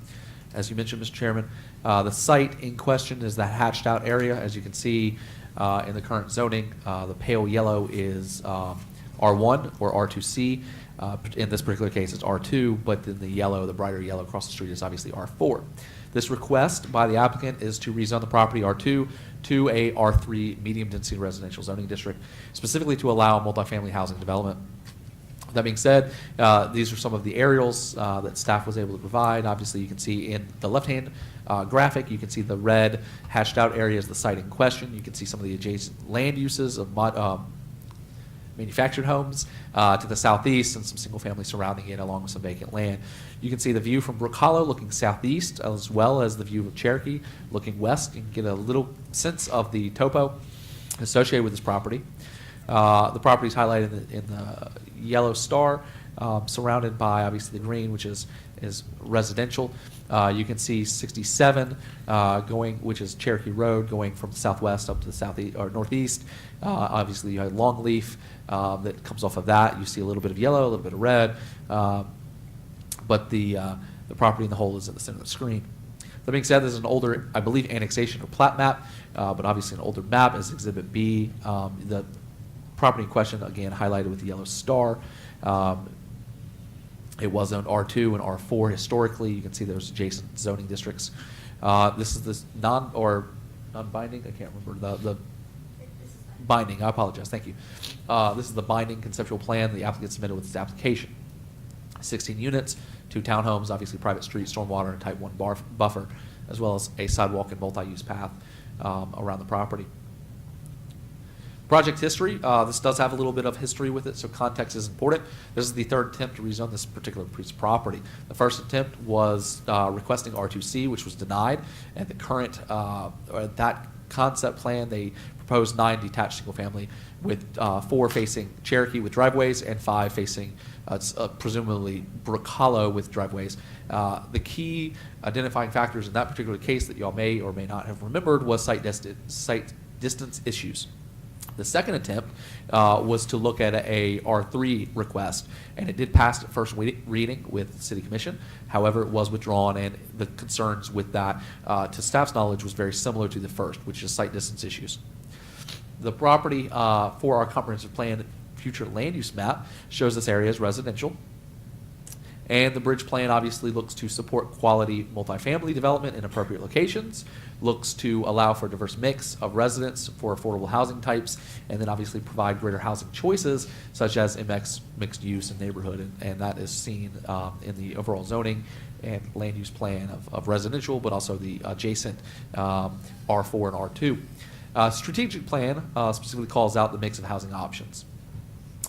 Speaker 5: As you mentioned, Mr. Chairman, the site in question is that hatched out area. As you can see in the current zoning, the pale yellow is R1 or R2C. In this particular case, it's R2, but then the yellow, the brighter yellow across the street is obviously R4. This request by the applicant is to rezone the property R2 to a R3 medium density residential zoning district, specifically to allow multifamily housing development. That being said, these are some of the aerials that staff was able to provide. Obviously, you can see in the left-hand graphic, you can see the red hashed out areas, the site in question. You can see some of the adjacent land uses of manufactured homes to the southeast and some single family surrounding it along with some vacant land. You can see the view from Brook Hollow looking southeast as well as the view of Cherokee looking west. You can get a little sense of the topo associated with this property. The property is highlighted in the yellow star, surrounded by obviously the green, which is residential. You can see 67 going, which is Cherokee Road, going from the southwest up to the southeast or northeast. Obviously, you have longleaf that comes off of that. You see a little bit of yellow, a little bit of red, but the property in the whole is at the center of the screen. That being said, there's an older, I believe, annexation or plat map, but obviously an older map is Exhibit B. The property in question, again, highlighted with the yellow star. It was zoned R2 and R4 historically. You can see those adjacent zoning districts. This is this non-binding, I can't remember, the binding, I apologize, thank you. This is the binding conceptual plan the applicant submitted with its application. 16 units, 2 townhomes, obviously private street, stormwater, and type 1 buffer, as well as a sidewalk and multi-use path around the property. Project history, this does have a little bit of history with it, so context is important. This is the third attempt to rezone this particular piece of property. The first attempt was requesting R2C, which was denied, and the current, or that concept plan, they proposed 9 detached single-family with 4 facing Cherokee with driveways and 5 facing presumably Brook Hollow with driveways. The key identifying factors in that particular case that y'all may or may not have remembered was site distance issues. The second attempt was to look at a R3 request, and it did pass at first reading with the City Commission. However, it was withdrawn, and the concerns with that, to staff's knowledge, was very similar to the first, which is site distance issues. The property for our comprehensive plan future land use map shows this area as residential. And the bridge plan obviously looks to support quality multifamily development in appropriate locations, looks to allow for a diverse mix of residents for affordable housing types, and then obviously provide greater housing choices such as mixed use and neighborhood, and that is seen in the overall zoning and land use plan of residential, but also the adjacent R4 and R2. Strategic plan specifically calls out the mix of housing options.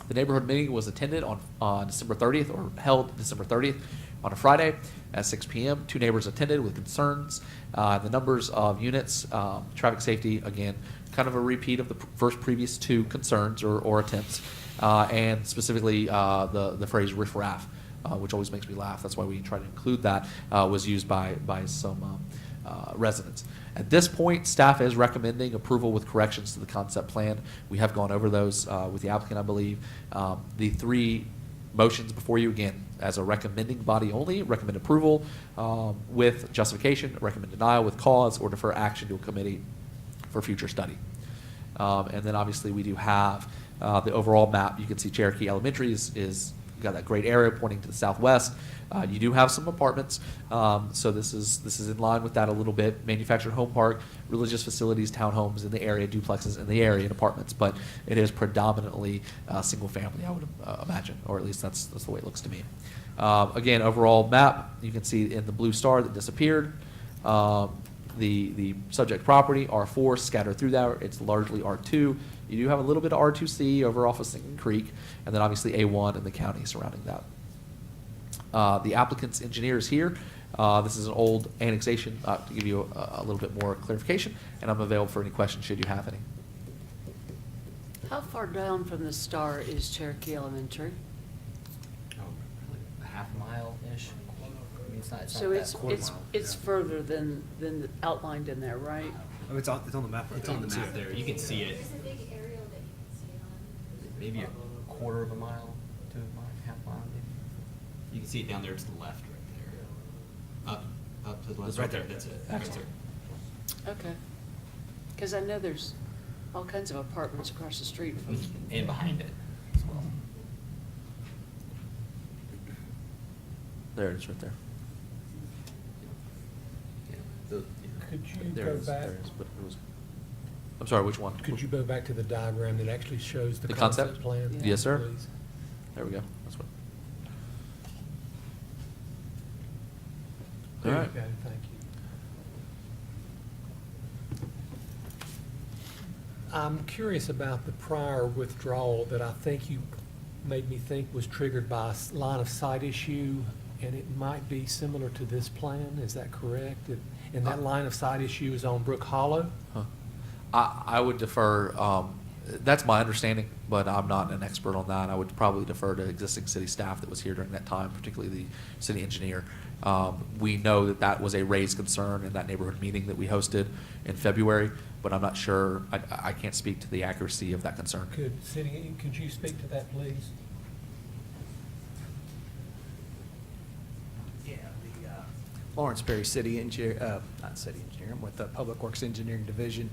Speaker 5: The neighborhood meeting was attended on December 30th, or held December 30th on a Friday at 6 p.m. 2 neighbors attended with concerns. The numbers of units, traffic safety, again, kind of a repeat of the previous 2 concerns or attempts, and specifically the phrase riffraff, which always makes me laugh. That's why we try to include that, was used by some residents. At this point, staff is recommending approval with corrections to the concept plan. We have gone over those with the applicant, I believe. The 3 motions before you, again, as a recommending body only, recommend approval with justification, recommend denial with cause, or defer action to a committee for future study. And then obviously we do have the overall map. You can see Cherokee Elementary is got that great area pointing to the southwest. You do have some apartments, so this is in line with that a little bit. Manufactured home park, religious facilities, townhomes in the area, duplexes in the area, and apartments. But it is predominantly single family, I would imagine, or at least that's the way it looks to me. Again, overall map, you can see in the blue star that disappeared. The subject property, R4, scattered through there. It's largely R2. You do have a little bit of R2C over off of Sinking Creek, and then obviously A1 in the county surrounding that. The applicant's engineer is here. This is an old annexation to give you a little bit more clarification, and I'm available for any questions should you have any.
Speaker 9: How far down from the star is Cherokee Elementary?
Speaker 16: Oh, probably a half mile-ish. I mean, it's not
Speaker 9: So
Speaker 16: that
Speaker 9: it's,
Speaker 16: quarter
Speaker 9: it's,
Speaker 16: mile.
Speaker 9: it's further than outlined in there, right?
Speaker 3: Oh, it's on the map right
Speaker 16: It's
Speaker 3: there.
Speaker 16: on the map there. You can see it.
Speaker 7: There's a big aerial that you can see on.
Speaker 16: Maybe a quarter of a mile to a mile, half mile, maybe. You can see it down there to the left, right there. Up to the left.
Speaker 3: It's right there.
Speaker 16: That's it.
Speaker 3: Excellent.
Speaker 9: Okay. Because I know there's all kinds of apartments across the street from.
Speaker 16: And behind it as well.
Speaker 5: There it is, right there.
Speaker 1: Could you
Speaker 5: There
Speaker 1: go
Speaker 5: it is,
Speaker 1: back,
Speaker 5: there it is, but it was. I'm sorry, which one?
Speaker 1: could you go back to the diagram that actually shows the
Speaker 5: The
Speaker 1: concept
Speaker 5: concept?
Speaker 1: plan?
Speaker 5: Yes, sir.
Speaker 1: please?
Speaker 5: There we go. That's what.
Speaker 1: There
Speaker 5: All
Speaker 1: you
Speaker 5: right.
Speaker 1: go, thank you. I'm curious about the prior withdrawal that I think you made me think was triggered by a line of sight issue, and it might be similar to this plan, is that correct? And that line of sight issue is on Brook Hollow?
Speaker 5: Huh. I would defer, that's my understanding, but I'm not an expert on that. I would probably defer to existing city staff that was here during that time, particularly the city engineer. We know that that was a raised concern in that neighborhood meeting that we hosted in February, but I'm not sure, I can't speak to the accuracy of that concern.
Speaker 1: Could you speak to that, please?
Speaker 17: Yeah, Lawrence Perry, city engineer, not city engineer, I'm with the Public Works Engineering Division.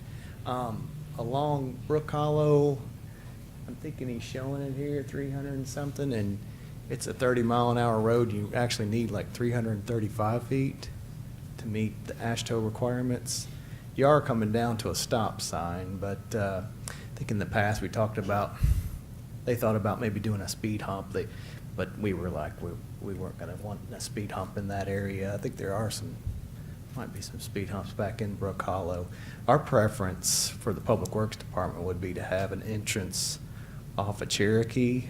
Speaker 17: Along Brook Hollow, I'm thinking he's showing it here, 300 and something, and it's a 30-mile-an-hour road. You actually need like 335 feet to meet the ASHTO requirements. You are coming down to a stop sign, but I think in the past we talked about, they thought about maybe doing a speed hump, but we were like, we weren't gonna want a speed hump in that area. I think there are might be some speed humps back in Brook Hollow. Our preference for the Public Works Department would be to have an entrance off of Cherokee,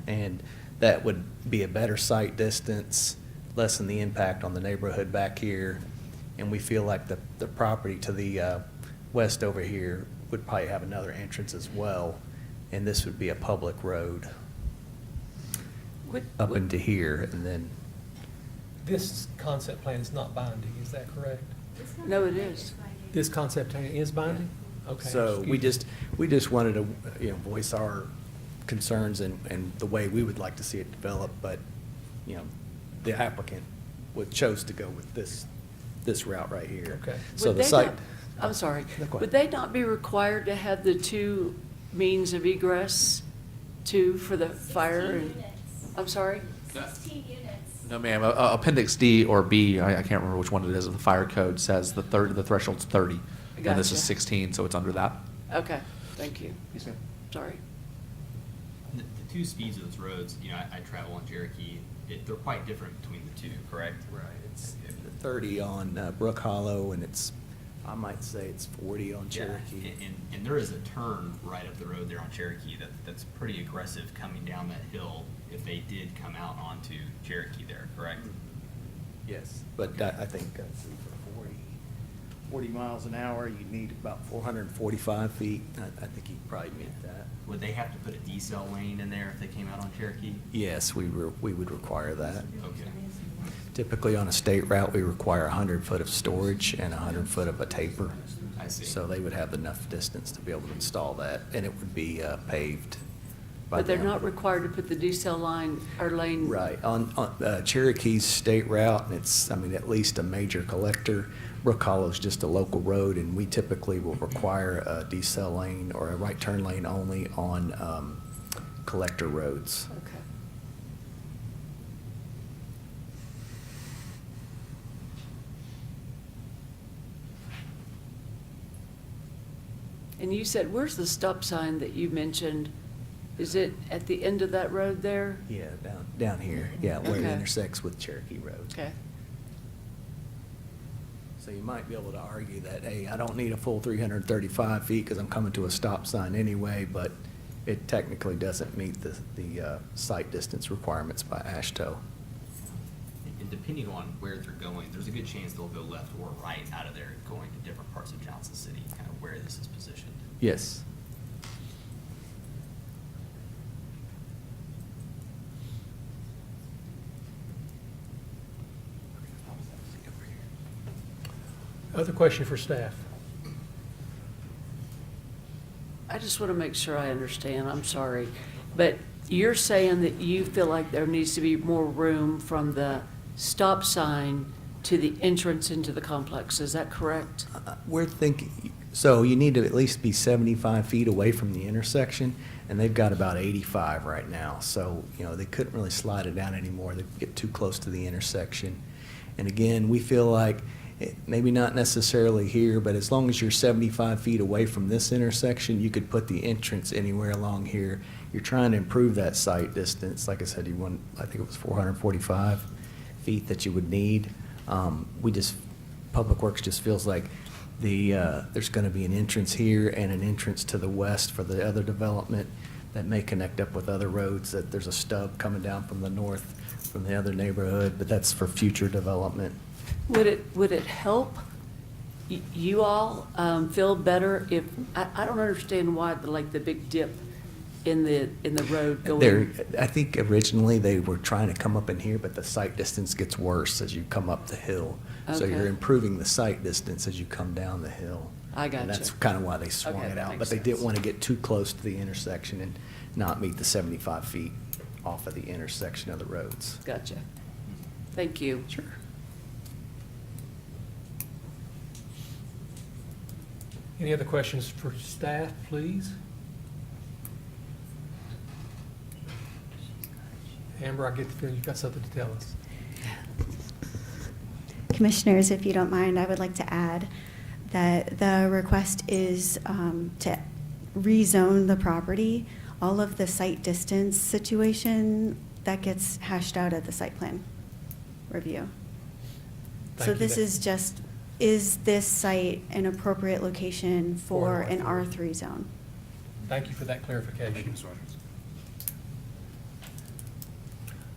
Speaker 17: and that would be a better sight distance, lessen the impact on the neighborhood back here, and we feel like the property to the west over here would probably have another entrance as well, and this would be a public road up into here, and then
Speaker 1: This concept plan is not binding, is that correct?
Speaker 9: No, it is.
Speaker 1: This concept plan is binding? Okay.
Speaker 17: So we
Speaker 1: excuse
Speaker 17: just wanted to, voice our concerns and the way we would like to see it develop, but, the applicant chose to go with this route right here.
Speaker 1: Okay.
Speaker 17: So
Speaker 9: Would
Speaker 17: the
Speaker 9: they
Speaker 17: site.
Speaker 9: not- I'm sorry.
Speaker 17: No, go ahead.
Speaker 9: Would they not be required to have the 2 means of egress for the fire? And I'm sorry?
Speaker 7: 16 units.
Speaker 5: No, ma'am. Appendix D or B, I can't remember which one it is, of the fire code says the threshold's 30. And this is
Speaker 9: Gotcha.
Speaker 5: 16, so it's under that.
Speaker 9: Okay, thank you.
Speaker 5: Yes, ma'am.
Speaker 9: Sorry.
Speaker 16: The 2 speeds of those roads, I travel on Cherokee, they're quite different between the 2, correct?
Speaker 17: Right, it's 30 on Brook Hollow, and it's I might say it's 40 on Cherokee.
Speaker 16: And there is a turn right up the road there on Cherokee that's pretty aggressive coming down that hill if they did come out onto Cherokee there, correct?
Speaker 17: Yes, but I think for 40 miles an hour, you need about 445 feet. I think you probably meet that.
Speaker 16: Would they have to put a decel lane in there if they came out on Cherokee?
Speaker 17: Yes, we would require that.
Speaker 16: Okay.
Speaker 17: Typically, on a state route, we require 100 foot of storage and 100 foot of a taper.
Speaker 16: I see.
Speaker 17: So they would have enough distance to be able to install that, and it would be paved by
Speaker 9: But they're
Speaker 17: them.
Speaker 9: not required to put the decel line or lane?
Speaker 17: Right. On Cherokee's state route, and it's, I mean, at least a major collector. Brook Hollow is just a local road, and we typically will require a decel lane or a right turn lane only on collector roads.
Speaker 9: Okay. And you said, where's the stop sign that you mentioned? Is it at the end of that road there?
Speaker 17: Yeah, down here, yeah, where it
Speaker 9: Okay.
Speaker 17: intersects with Cherokee Road.
Speaker 9: Okay.
Speaker 17: So you might be able to argue that, hey, I don't need a full 335 feet because I'm coming to a stop sign anyway, but it technically doesn't meet the sight distance requirements by AASHTO.
Speaker 16: And depending on where they're going, there's a good chance they'll go left or right out of there going to different parts of Johnson City, kind of where this is positioned.
Speaker 17: Yes.
Speaker 1: Other question for staff?
Speaker 9: I just want to make sure I understand, I'm sorry. But you're saying that you feel like there needs to be more room from the stop sign to the entrance into the complex, is that correct?
Speaker 17: We're thinking, so you need to at least be 75 feet away from the intersection, and they've got about 85 right now. So, you know, they couldn't really slide it down anymore. They get too close to the intersection. And again, we feel like, maybe not necessarily here, but as long as you're 75 feet away from this intersection, you could put the entrance anywhere along here. You're trying to improve that sight distance. Like I said, you want, I think it was 445 feet that you would need. Public Works just feels like there's going to be an entrance here and an entrance to the west for the other development that may connect up with other roads, that there's a stub coming down from the north from the other neighborhood, but that's for future development.
Speaker 9: Would it help you all feel better if, I don't understand why the big dip in the road going.
Speaker 17: I think originally they were trying to come up in here, but the sight distance gets worse as you come up the hill. So
Speaker 9: Okay.
Speaker 17: you're improving the sight distance as you come down the hill.
Speaker 9: I gotcha.
Speaker 17: And that's kind of why they swung
Speaker 9: Okay,
Speaker 17: it
Speaker 9: that
Speaker 17: out.
Speaker 9: makes
Speaker 17: But they
Speaker 9: sense.
Speaker 17: didn't want to get too close to the intersection and not meet the 75 feet off of the intersection of the roads.
Speaker 9: Gotcha. Thank you.
Speaker 17: Sure.
Speaker 1: Any other questions for staff, please? Amber, I get the feeling you've got something to tell us.
Speaker 7: Commissioners, if you don't mind, I would like to add that the request is to rezone the property. All of the site distance situation, that gets hashed out at the site plan review. So
Speaker 1: Thank you.
Speaker 7: this is just, is this site an appropriate location for an
Speaker 1: R3.
Speaker 7: R3 zone?
Speaker 1: Thank you for that clarification.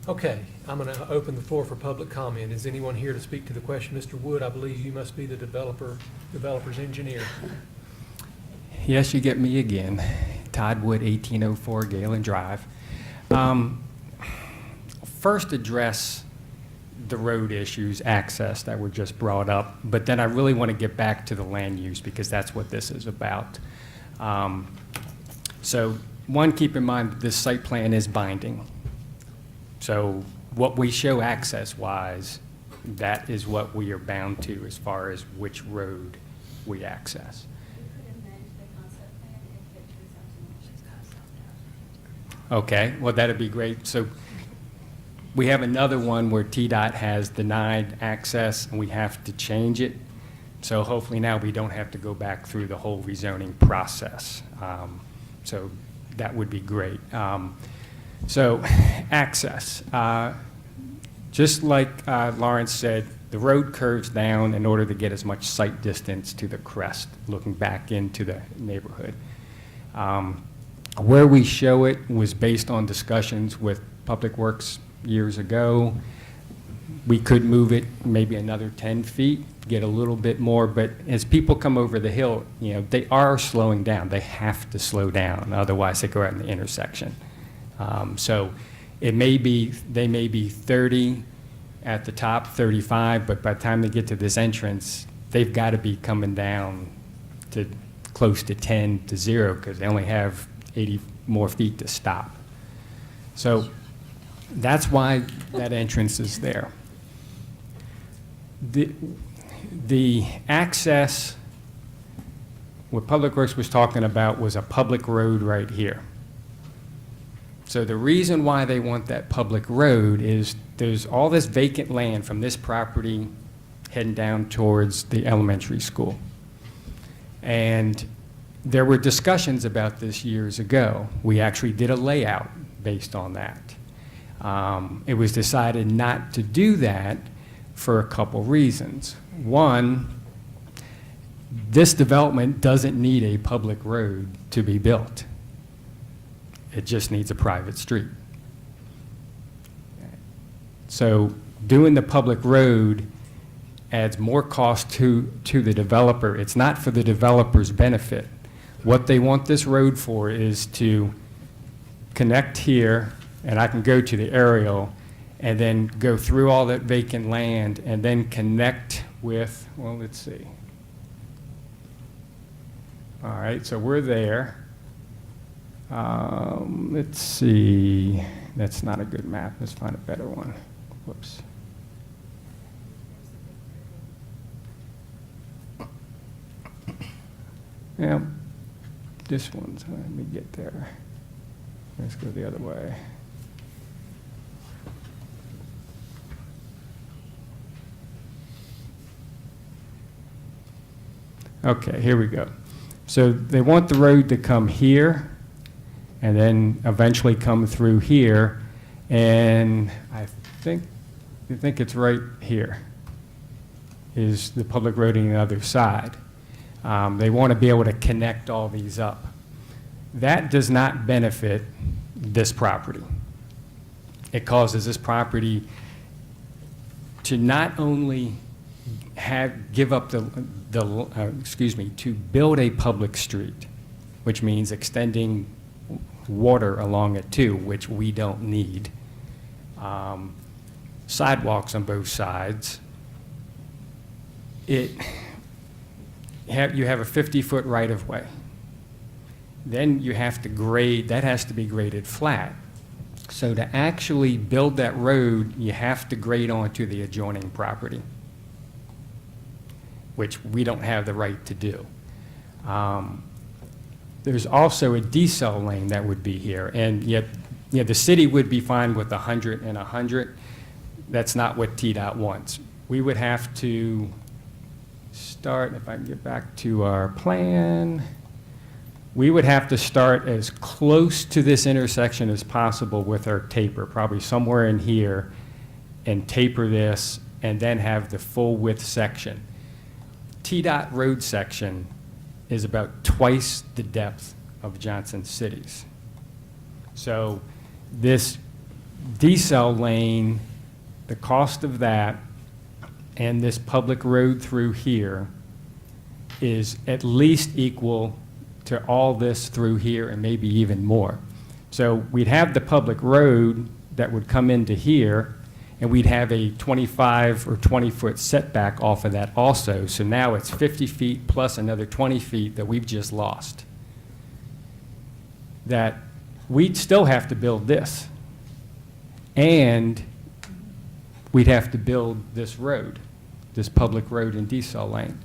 Speaker 1: Okay, I'm going to open the floor for public comment. Is anyone here to speak to the question? Mr. Wood, I believe you must be the developer's engineer.
Speaker 8: Yes, you get me again. Todd Wood, 1804 Galen Drive. First address the road issues, access that were just brought up, but then I really want to get back to the land use because that's what this is about. So one, keep in mind that this site plan is binding. So what we show access-wise, that is what we are bound to as far as which road we access. Okay, well, that'd be great. So we have another one where TDOT has denied access and we have to change it. So hopefully now we don't have to go back through the whole rezoning process. So that would be great. So access, just like Lawrence said, the road curves down in order to get as much sight distance to the crest, looking back into the neighborhood. Where we show it was based on discussions with Public Works years ago. We could move it maybe another 10 feet, get a little bit more, but as people come over the hill, you know, they are slowing down. They have to slow down, otherwise they go out in the intersection. So it may be, they may be 30 at the top, 35, but by the time they get to this entrance, they've got to be coming down to close to 10 to 0 because they only have 80 more feet to stop. So that's why that entrance is there. The access, what Public Works was talking about was a public road right here. So the reason why they want that public road is there's all this vacant land from this property heading down towards the elementary school. And there were discussions about this years ago. We actually did a layout based on that. It was decided not to do that for a couple reasons. One, this development doesn't need a public road to be built. It just needs a private street. So doing the public road adds more cost to the developer. It's not for the developer's benefit. What they want this road for is to connect here, and I can go to the aerial, and then go through all that vacant land, and then connect with, well, let's see. All right, so we're there. Let's see. That's not a good map. Let's find a better one. Whoops. Yeah, this one's, let me get there. Let's go the other way. Okay, here we go. So they want the road to come here and then eventually come through here. And I think it's right here is the public road on the other side. They want to be able to connect all these up. That does not benefit this property. It causes this property to not only give up to build a public street, which means extending water along it too, which we don't need. Sidewalks on both sides. You have a 50-foot right-of-way. Then you have to grade, that has to be graded flat. So to actually build that road, you have to grade onto the adjoining property, which we don't have the right to do. There's also a decel lane that would be here, and yet the city would be fine with 100 and 100. That's not what TDOT wants. We would have to start, if I can get back to our plan, we would have to start as close to this intersection as possible with our taper, probably somewhere in here, and taper this, and then have the full width section. TDOT road section is about twice the depth of Johnson City's. So this decel lane, the cost of that, and this public road through here is at least equal to all this through here and maybe even more. So we'd have the public road that would come into here, and we'd have a 25 or 20-foot setback off of that also. So now it's 50 feet plus another 20 feet that we've just lost. That we'd still have to build this. And we'd have to build this road, this public road in decel lane.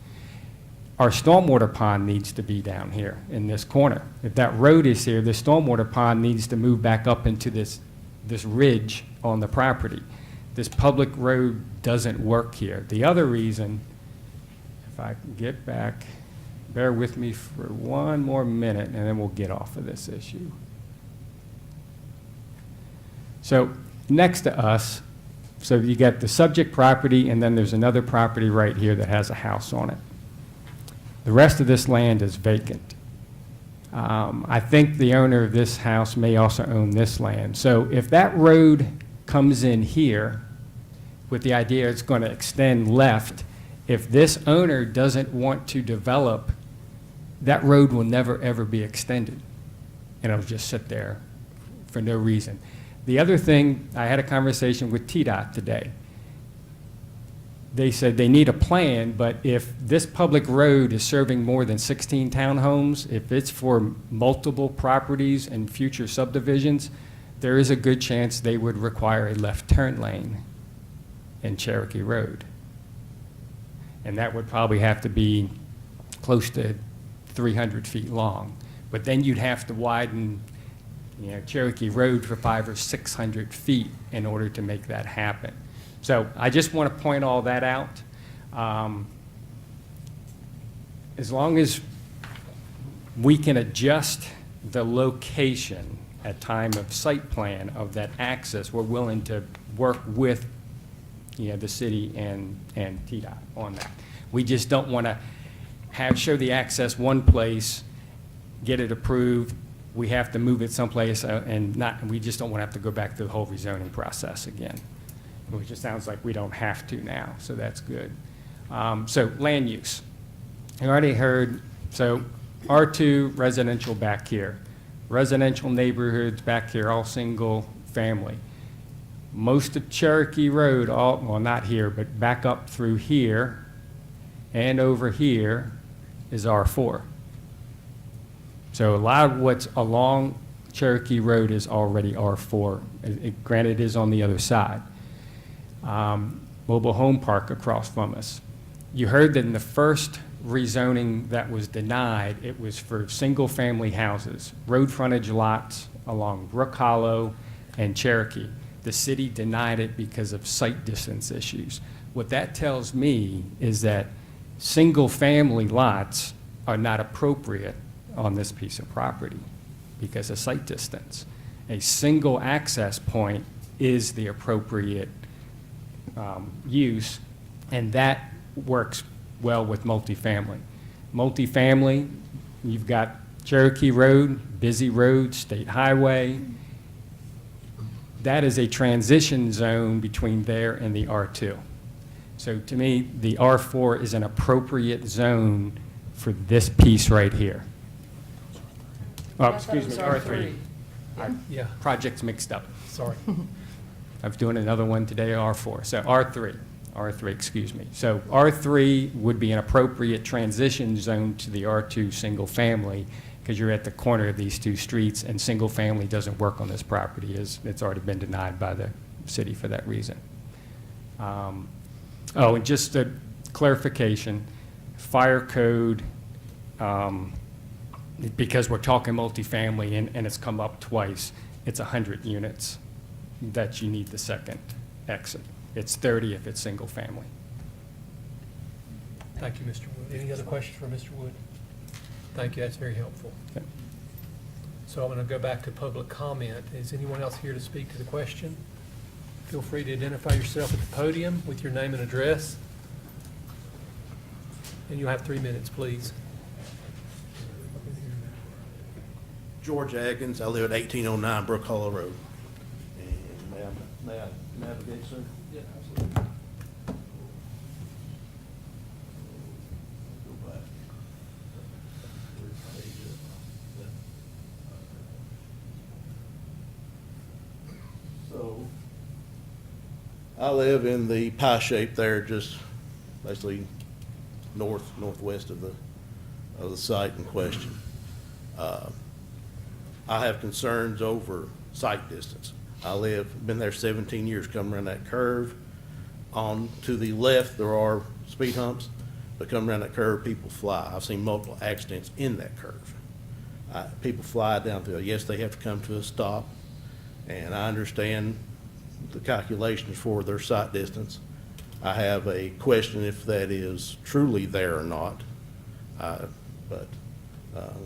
Speaker 8: Our stormwater pond needs to be down here in this corner. If that road is here, the stormwater pond needs to move back up into this ridge on the property. This public road doesn't work here. The other reason, if I can get back, bear with me for one more minute and then we'll get off of this issue. So next to us So you got the subject property, and then there's another property right here that has a house on it. The rest of this land is vacant. I think the owner of this house may also own this land. So if that road comes in here with the idea it's going to extend left, if this owner doesn't want to develop, that road will never, ever be extended. And it'll just sit there for no reason. The other thing, I had a conversation with TDOT today. They said they need a plan, but if this public road is serving more than 16 townhomes, if it's for multiple properties and future subdivisions, there is a good chance they would require a left turn lane in Cherokee Road. And that would probably have to be close to 300 feet long. But then you'd have to widen, Cherokee Road for 500 or 600 feet in order to make that happen. So I just want to point all that out. As long as we can adjust the location at time of site plan of that access, we're willing to work with the city and TDOT on that. We just don't want to show the access one place, get it approved, we have to move it someplace, we just don't want to have to go back through the whole rezoning process again. Which just sounds like we don't have to now, so that's good. So land use. You already heard, so R2 residential back here. Residential neighborhoods back here, all single family. Most of Cherokee Road, well, not here, but back up through here and over here is R4. So a lot of what's along Cherokee Road is already R4. Granted, it is on the other side. Mobile home park across from us. You heard that in the first rezoning that was denied, it was for single-family houses, road frontage lots along Brook Hollow and Cherokee. The city denied it because of site distance issues. What that tells me is that single-family lots are not appropriate on this piece of property because of site distance. A single access point is the appropriate use, and that works well with multifamily. Multifamily, you've got Cherokee Road, busy road, state highway. That is a transition zone between there and the R2. So to me, the R4 is an appropriate zone for this piece right here. Oh, excuse me, R3.
Speaker 1: Yeah.
Speaker 8: Projects mixed up.
Speaker 1: Sorry.
Speaker 8: I was doing another one today, R4. So R3, excuse me. So R3 would be an appropriate transition zone to the R2 single family because you're at the corner of these two streets, and single family doesn't work on this property. It's already been denied by the city for that reason. And just a clarification, fire code, because we're talking multifamily and it's come up twice, it's 100 units that you need the second exit. It's 30 if it's single family.
Speaker 1: Thank you, Mr. Wood. Any other questions for Mr. Wood? Thank you, that's very helpful.
Speaker 8: Okay.
Speaker 1: So I'm going to go back to public comment. Is anyone else here to speak to the question? Feel free to identify yourself at the podium with your name and address. And you'll have 3 minutes, please.
Speaker 18: George Atkins, I live at 1809 Brook Hollow Road. And may I navigate, sir? Yeah, absolutely. Go back. So, I live in the pie shape there, just basically northwest of the site in question. I have concerns over sight distance. Been there 17 years, coming around that curve. On to the left, there are speed humps, but coming around that curve, people fly. I've seen multiple accidents in that curve. People fly down through it. Yes, they have to come to a stop, and I understand the calculations for their sight distance. I have a question if that is truly there or not, but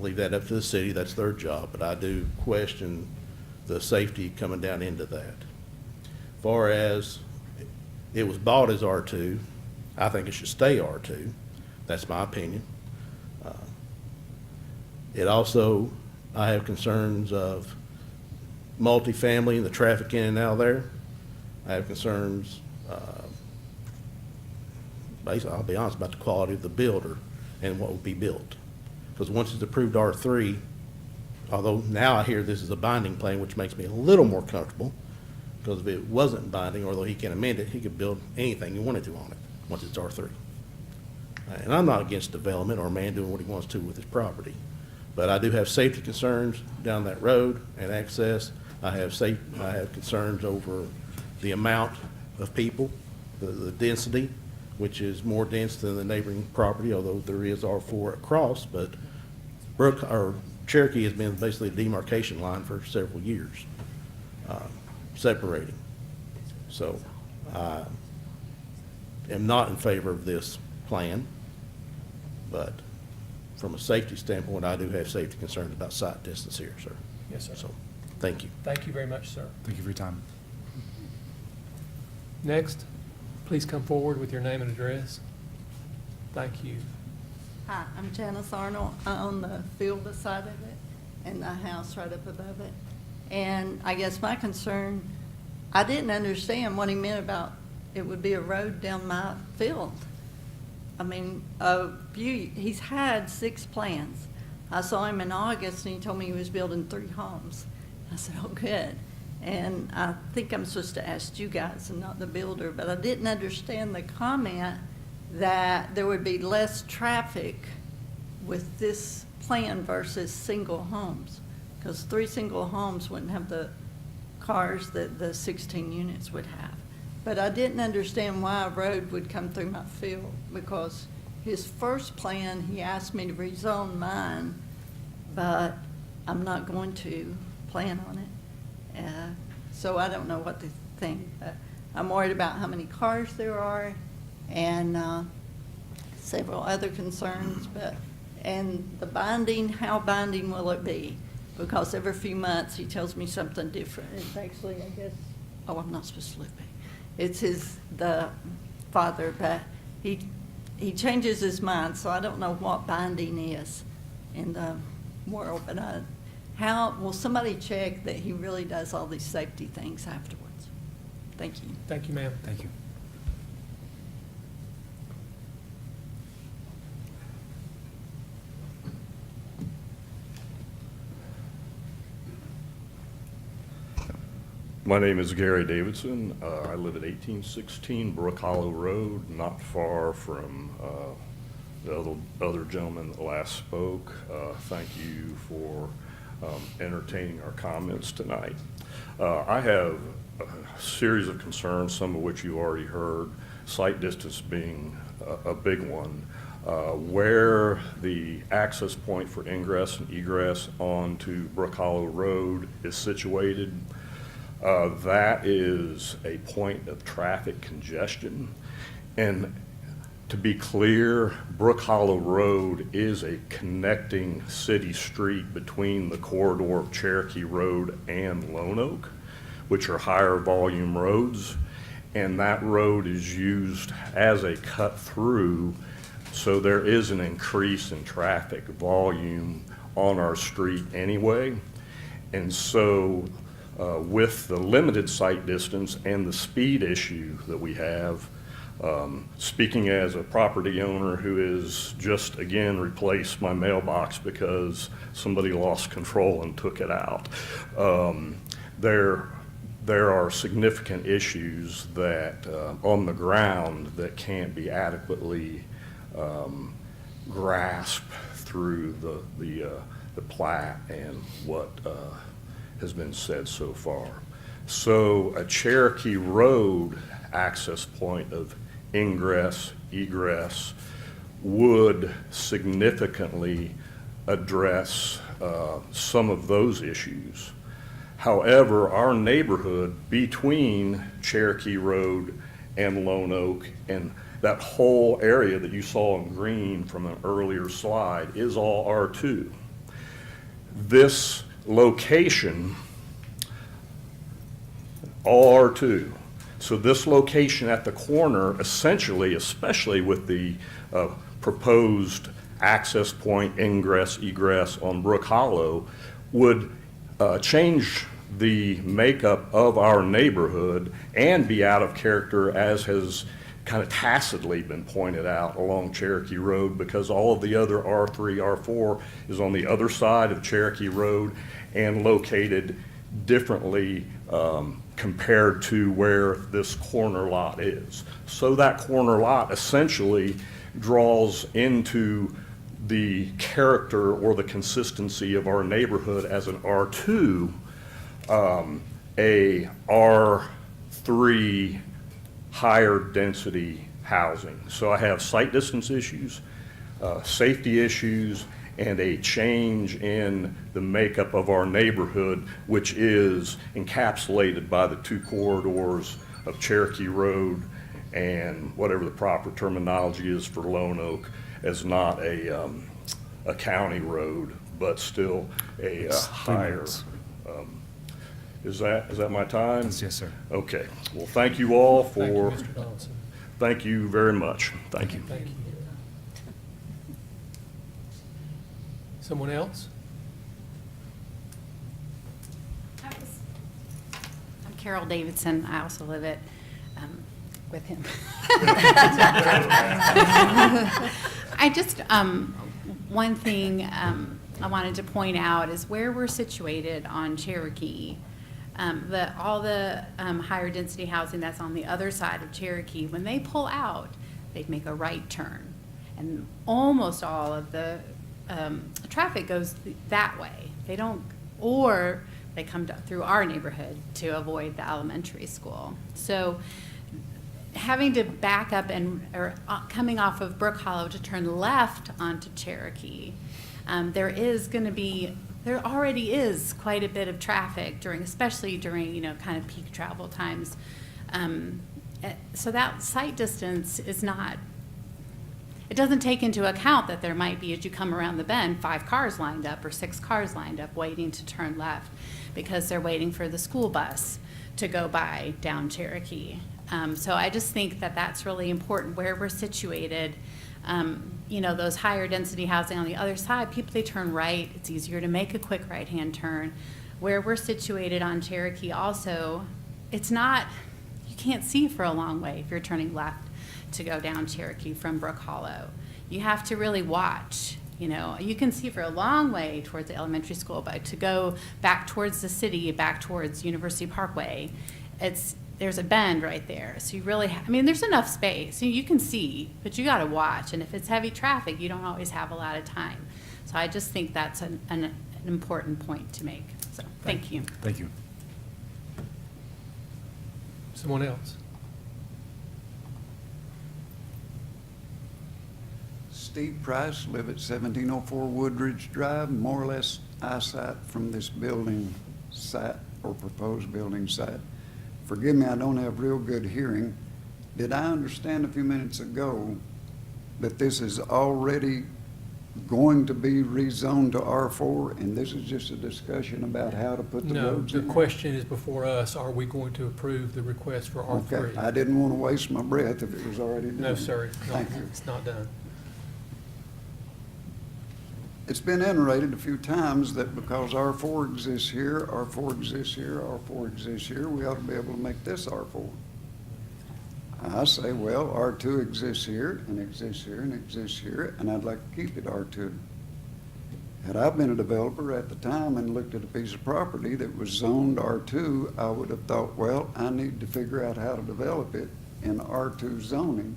Speaker 18: leave that up to the city. That's their job, but I do question the safety coming down into that. As far as It was bought as R2. I think it should stay R2. That's my opinion. It also, I have concerns of multifamily and the traffic in and out of there. I have concerns, basically, I'll be honest, about the quality of the builder and what would be built. Because once it's approved R3, although now I hear this is a binding plan, which makes me a little more comfortable, because if it wasn't binding, although he can amend it, he could build anything he wanted to on it, once it's R3. And I'm not against development or a man doing what he wants to with his property. But I do have safety concerns down that road and access. I have concerns over the amount of people, the density, which is more dense than the neighboring property, although there is R4 across, but Brook, or Cherokee has been basically a demarcation line for several years, separating. So I am not in favor of this plan, but from a safety standpoint, I do have safety concerns about sight distance here, sir.
Speaker 1: Yes, sir.
Speaker 18: So, thank you.
Speaker 1: Thank you very much, sir.
Speaker 3: Thank you for your time.
Speaker 1: Next, please come forward with your name and address. Thank you.
Speaker 19: Hi, I'm Janice Arnold. I own the field beside of it and the house right up above it. And I guess my concern, I didn't understand what he meant about it would be a road down my field. I mean, he's had 6 plans. I saw him in August and he told me he was building 3 homes. I said, oh, good. And I think I'm supposed to ask you guys and not the builder, but I didn't understand the comment that there would be less traffic with this plan versus single homes, because 3 single homes wouldn't have the cars that the 16 units would have. But I didn't understand why a road would come through my field, because his first plan, he asked me to rezone mine, but I'm not going to plan on it. So I don't know what to think. I'm worried about how many cars there are and several other concerns, and the binding, how binding will it be? Because every few months he tells me something different. It's actually, I guess, oh, I'm not supposed to look back. It's the father, but he changes his mind, so I don't know what binding is in the world, but how will somebody check that he really does all these safety things afterwards? Thank you.
Speaker 1: Thank you, ma'am.
Speaker 3: Thank you.
Speaker 20: My name is Gary Davidson. I live at 1816 Brook Hollow Road, not far from the other gentleman that last spoke. Thank you for entertaining our comments tonight. I have a series of concerns, some of which you already heard, sight distance being a big one. Where the access point for ingress and egress onto Brook Hollow Road is situated, that is a point of traffic congestion. And to be clear, Brook Hollow Road is a connecting city street between the corridor of Cherokee Road and Lone Oak, which are higher volume roads. And that road is used as a cut through, so there is an increase in traffic volume on our street anyway. And so with the limited sight distance and the speed issue that we have, speaking as a property owner who has just again replaced my mailbox because somebody lost control and took it out, there are significant issues that on the ground that can't be adequately grasped through the plat and what has been said so far. So a Cherokee Road access point of ingress, egress would significantly address some of those issues. However, our neighborhood between Cherokee Road and Lone Oak and that whole area that you saw in green from an earlier slide is all R2. This location, all R2. So this location at the corner, essentially, especially with the proposed access point, ingress, egress on Brook Hollow, would change the makeup of our neighborhood and be out of character, as has kind of tacitly been pointed out along Cherokee Road, because all of the other R3, R4 is on the other side of Cherokee Road and located differently compared to where this corner lot is. So that corner lot essentially draws into the character or the consistency of our neighborhood as an R2, a R3 higher density housing. So I have site distance issues, safety issues, and a change in the makeup of our neighborhood, which is encapsulated by the two corridors of Cherokee Road and whatever the proper terminology is for Lone Oak, as not a county road, but still a higher. Is that my time?
Speaker 3: Yes, sir.
Speaker 20: Okay. Well, thank you all for.
Speaker 1: Thank you, Mr. Donaldson.
Speaker 20: Thank you very much. Thank you.
Speaker 1: Thank you. Someone else?
Speaker 21: I'm Carol Davidson. I also live at, with him. I just, one thing I wanted to point out is where we're situated on Cherokee. All the higher density housing that's on the other side of Cherokee, when they pull out, they make a right turn. And almost all of the traffic goes that way. They don't, or they come through our neighborhood to avoid the elementary school. So having to back up or coming off of Brook Hollow to turn left onto Cherokee, there already is quite a bit of traffic especially during, kind of peak travel times. So that site distance is not, it doesn't take into account that there might be, as you come around the bend, 5 cars lined up or 6 cars lined up waiting to turn left because they're waiting for the school bus to go by down Cherokee. So I just think that that's really important where we're situated. Those higher density housing on the other side, people, they turn right. It's easier to make a quick right-hand turn. Where we're situated on Cherokee also, it's not, you can't see for a long way if you're turning left to go down Cherokee from Brook Hollow. You have to really watch. You can see for a long way towards the elementary school, but to go back towards the city, back towards University Parkway, there's a bend right there. So you really, there's enough space. You can see, but you got to watch. And if it's heavy traffic, you don't always have a lot of time. So I just think that's an important point to make. So thank you.
Speaker 3: Thank you.
Speaker 1: Someone else?
Speaker 22: Steve Price, live at 1704 Woodridge Drive, more or less eyesight from this building site or proposed building site. Forgive me, I don't have real good hearing. Did I understand a few minutes ago that this is already going to be rezoned to R4, and this is just a discussion about how to put the
Speaker 1: No,
Speaker 22: roads
Speaker 1: the
Speaker 22: in?
Speaker 1: question is before us, are we going to approve the request for R3?
Speaker 22: Okay, I didn't want to waste my breath if it was already done.
Speaker 1: No, sir,
Speaker 22: Thank you.
Speaker 1: it's not done.
Speaker 22: It's been iterated a few times that because R4 exists here, R4 exists here, R4 exists here, we ought to be able to make this R4. I say, well, R2 exists here, and exists here, and exists here, and I'd like to keep it R2. Had I been a developer at the time and looked at a piece of property that was zoned R2, I would have thought, well, I need to figure out how to develop it in R2 zoning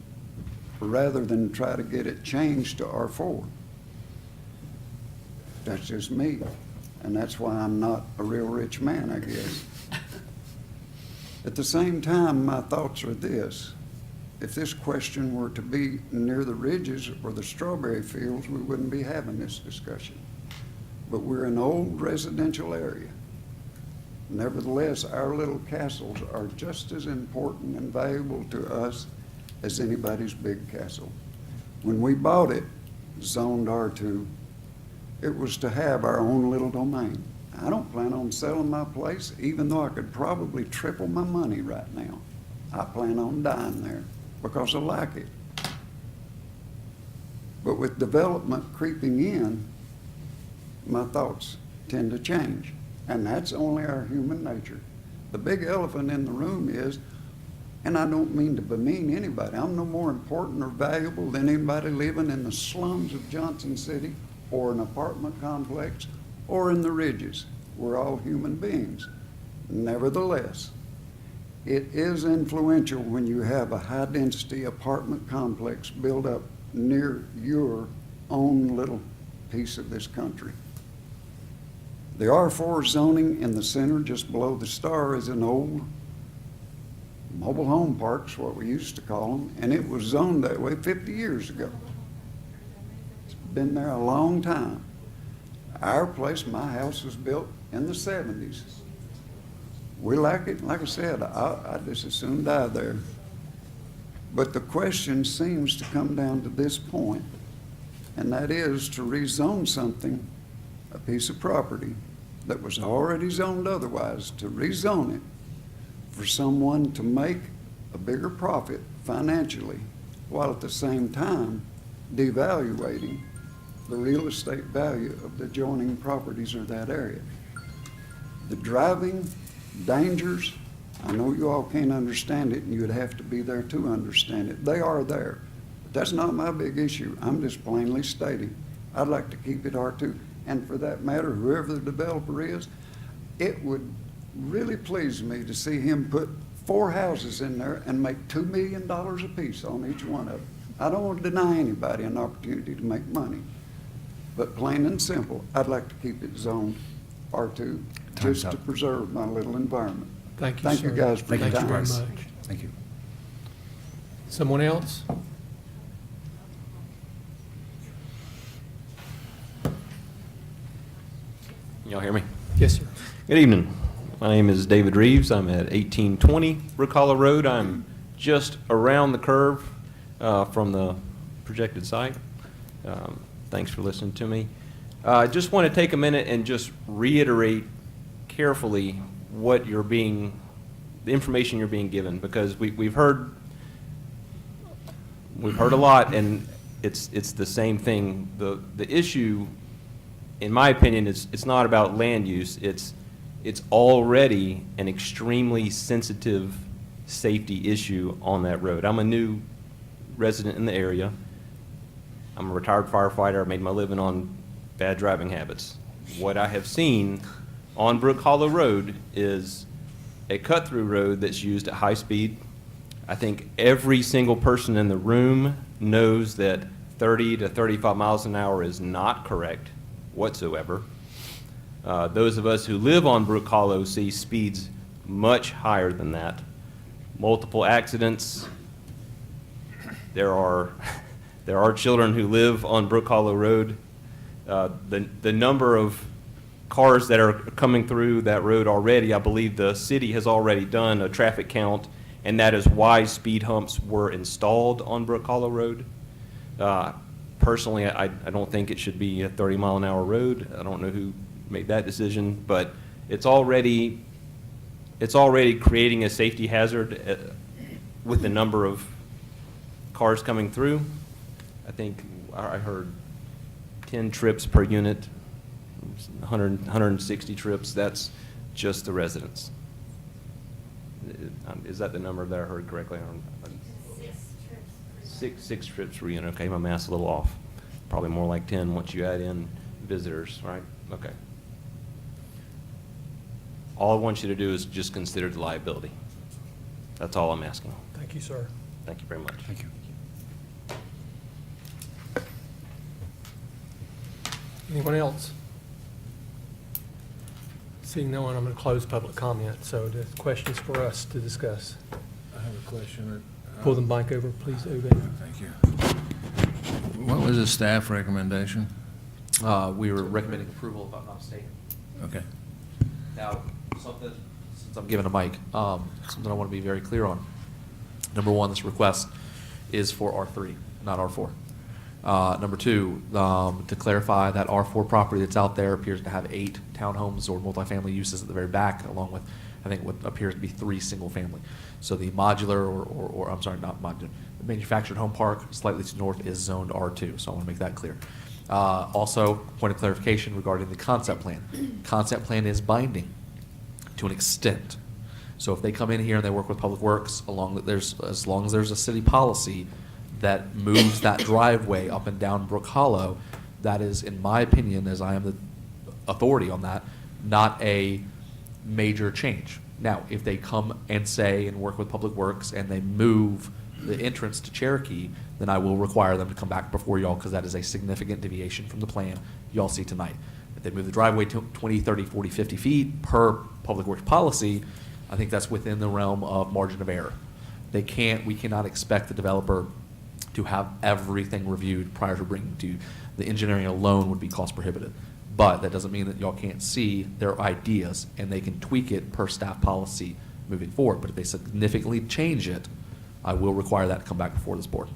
Speaker 22: rather than try to get it changed to R4. That's just me, and that's why I'm not a real rich man, I guess. At the same time, my thoughts are this. If this question were to be near the ridges or the strawberry fields, we wouldn't be having this discussion. But we're an old residential area. Nevertheless, our little castles are just as important and valuable to us as anybody's big castle. When we bought it, zoned R2, it was to have our own little domain. I don't plan on selling my place, even though I could probably triple my money right now. I plan on dying there because I like it. But with development creeping in, my thoughts tend to change. And that's only our human nature. The big elephant in the room is, and I don't mean to bemean anybody, I'm no more important or valuable than anybody living in the slums of Johnson City or an apartment complex or in the Ridges. We're all human beings. Nevertheless, it is influential when you have a high-density apartment complex built up near your own little piece of this country. The R4 zoning in the center just below the Star is an old mobile home parks, what we used to call them, and it was zoned that way 50 years ago. It's been there a long time. Our place, my house, was built in the 70s. We like it. Like I said, I'd just as soon die there. But the question seems to come down to this point, and that is to rezone something, a piece of property that was already zoned otherwise, to rezone it for someone to make a bigger profit financially, while at the same time devaluating the real estate value of the adjoining properties or that area. The driving dangers, I know you all can't understand it, and you'd have to be there to understand it. They are there. But that's not my big issue. I'm just plainly stating, I'd like to keep it R2. And for that matter, whoever the developer is, it would really please me to see him put 4 houses in there and make $2 million apiece on each one of them. I don't want to deny anybody an opportunity to make money. But plain and simple, I'd like to keep it zoned R2, just to preserve my little environment.
Speaker 1: Thank you,
Speaker 22: Thank
Speaker 1: sir.
Speaker 22: you guys for your
Speaker 1: Thank you
Speaker 22: time.
Speaker 1: very much.
Speaker 4: Thank you.
Speaker 1: Someone else?
Speaker 6: Y'all hear me?
Speaker 1: Yes, sir.
Speaker 6: Good evening. My name is David Reeves. I'm at 1820 Brook Hollow Road. I'm just around the curve from the projected site. Thanks for listening to me. I just want to take a minute and just reiterate carefully what the information you're being given, because we've heard a lot, and it's the same thing. The issue, in my opinion, it's not about land use. It's already an extremely sensitive safety issue on that road. I'm a new resident in the area. I'm a retired firefighter. I made my living on bad driving habits. What I have seen on Brook Hollow Road is a cut-through road that's used at high speed. I think every single person in the room knows that 30 to 35 miles an hour is not correct whatsoever. Those of us who live on Brook Hollow see speeds much higher than that. Multiple accidents. There are children who live on Brook Hollow Road. The number of cars that are coming through that road already, I believe the city has already done a traffic count, and that is why speed humps were installed on Brook Hollow Road. Personally, I don't think it should be a 30-mile-an-hour road. I don't know who made that decision, but it's already creating a safety hazard with the number of cars coming through. I think I heard 10 trips per unit, 160 trips. That's just the residents. Is that the number that I heard correctly? Six trips per unit. Okay, my math's a little off. Probably more like 10 once you add in visitors, right? Okay. All I want you to do is just consider the liability. That's all I'm asking.
Speaker 1: Thank you, sir.
Speaker 6: Thank you very much.
Speaker 4: Thank you.
Speaker 1: Anyone else? Seeing no one, I'm going to close public comment. So the questions for us to discuss.
Speaker 4: I have a question.
Speaker 1: Pull the mic over, please, Ube.
Speaker 4: Thank you. What was the staff recommendation?
Speaker 5: We were recommending approval, if I'm not mistaken.
Speaker 4: Okay.
Speaker 5: Now, since I'm given a mic, something I want to be very clear on. Number one, this request is for R3, not R4. Number two, to clarify, that R4 property that's out there appears to have 8 townhomes or multifamily uses at the very back, along with I think what appears to be 3 single-family. So the modular, or I'm sorry, not modular, the manufactured home park slightly to the north is zoned R2, so I want to make that clear. Also, point of clarification regarding the concept plan. Concept plan is binding to an extent. So if they come in here and they work with Public Works, as long as there's a city policy that moves that driveway up and down Brook Hollow, that is, in my opinion, as I am the authority on that, not a major change. Now, if they come and say and work with Public Works and they move the entrance to Cherokee, then I will require them to come back before y'all, because that is a significant deviation from the plan y'all see tonight. If they move the driveway to 20, 30, 40, 50 feet per Public Works policy, I think that's within the realm of margin of error. We cannot expect the developer to have everything reviewed prior to bringing to, the engineering alone would be cost prohibitive. But that doesn't mean that y'all can't see their ideas and they can tweak it per staff policy moving forward. But if they significantly change it, I will require that to come back before this board.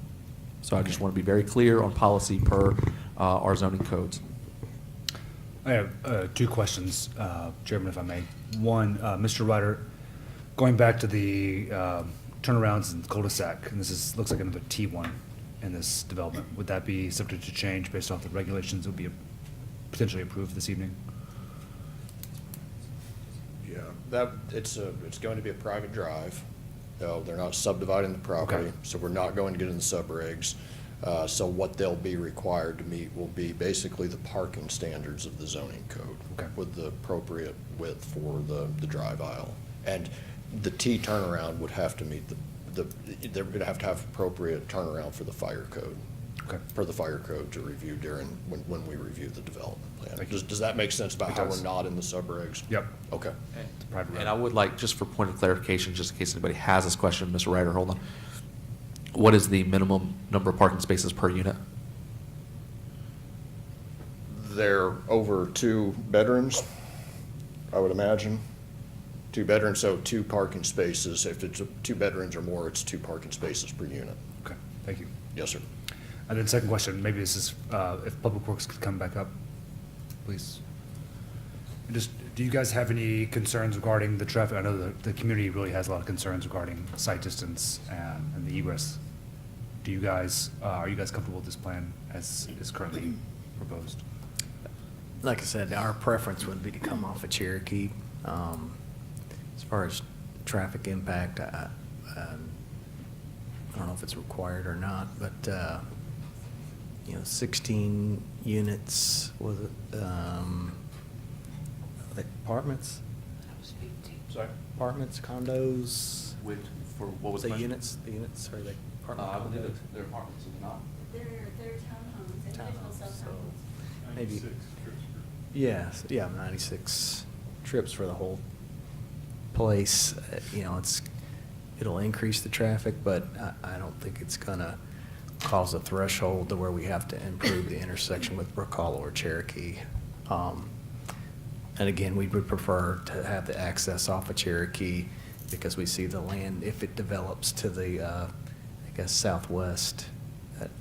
Speaker 5: So I just want to be very clear on policy per our zoning codes.
Speaker 3: I have 2 questions, Chairman, if I may. One, Mr. Ryder, going back to the turnarounds in cul-de-sac, and this looks like another T1 in this development. Would that be subject to change based off the regulations that would be potentially approved this evening?
Speaker 12: Yeah, it's going to be a private drive. They're not subdividing the property,
Speaker 3: Okay.
Speaker 12: so we're not going to get in the subregs. So what they'll be required to meet will be basically the parking standards of the zoning code.
Speaker 3: Okay.
Speaker 12: With the appropriate width for the drive aisle. And the T turnaround would have to meet they're gonna have to have appropriate turnaround for the fire code.
Speaker 3: Okay.
Speaker 12: For the fire code to review when we review the development plan.
Speaker 3: Thank you.
Speaker 12: Does that make sense about
Speaker 3: It
Speaker 12: how
Speaker 3: does.
Speaker 12: we're not in the subregs?
Speaker 3: Yep.
Speaker 12: Okay.
Speaker 3: Private road.
Speaker 5: And I would like, just for point of clarification, just in case anybody has this question, Mr. Ryder, hold on. What is the minimum number of parking spaces per unit?
Speaker 12: They're over 2 bedrooms, I would imagine. 2 bedrooms, so 2 parking spaces. If it's 2 bedrooms or more, it's 2 parking spaces per unit.
Speaker 3: Okay, thank you.
Speaker 12: Yes, sir.
Speaker 3: And then second question, maybe this is, if Public Works could come back up, please. And just, do you guys have any concerns regarding the traffic? I know the community really has a lot of concerns regarding sight distance and the egress. Do you guys, are you guys comfortable with this plan as is currently proposed?
Speaker 17: Like I said, our preference would be to come off of Cherokee. As far as traffic impact, I don't know if it's required or not, but, 16 units, was it, like apartments?
Speaker 5: Sorry?
Speaker 17: Apartments, condos?
Speaker 5: For what was
Speaker 17: the
Speaker 5: question?
Speaker 17: units? The units, or the apartment
Speaker 5: I believe
Speaker 17: condos?
Speaker 5: they're apartments, is it not?
Speaker 7: They're townhomes, individual
Speaker 17: Townhomes, so
Speaker 7: self-homes.
Speaker 17: maybe. Yes, yeah, 96 trips for the whole place. It'll increase the traffic, but I don't think it's gonna cause a threshold to where we have to improve the intersection with Brook Hollow or Cherokee. And again, we would prefer to have the access off of Cherokee because we see the land, if it develops to the, I guess, southwest,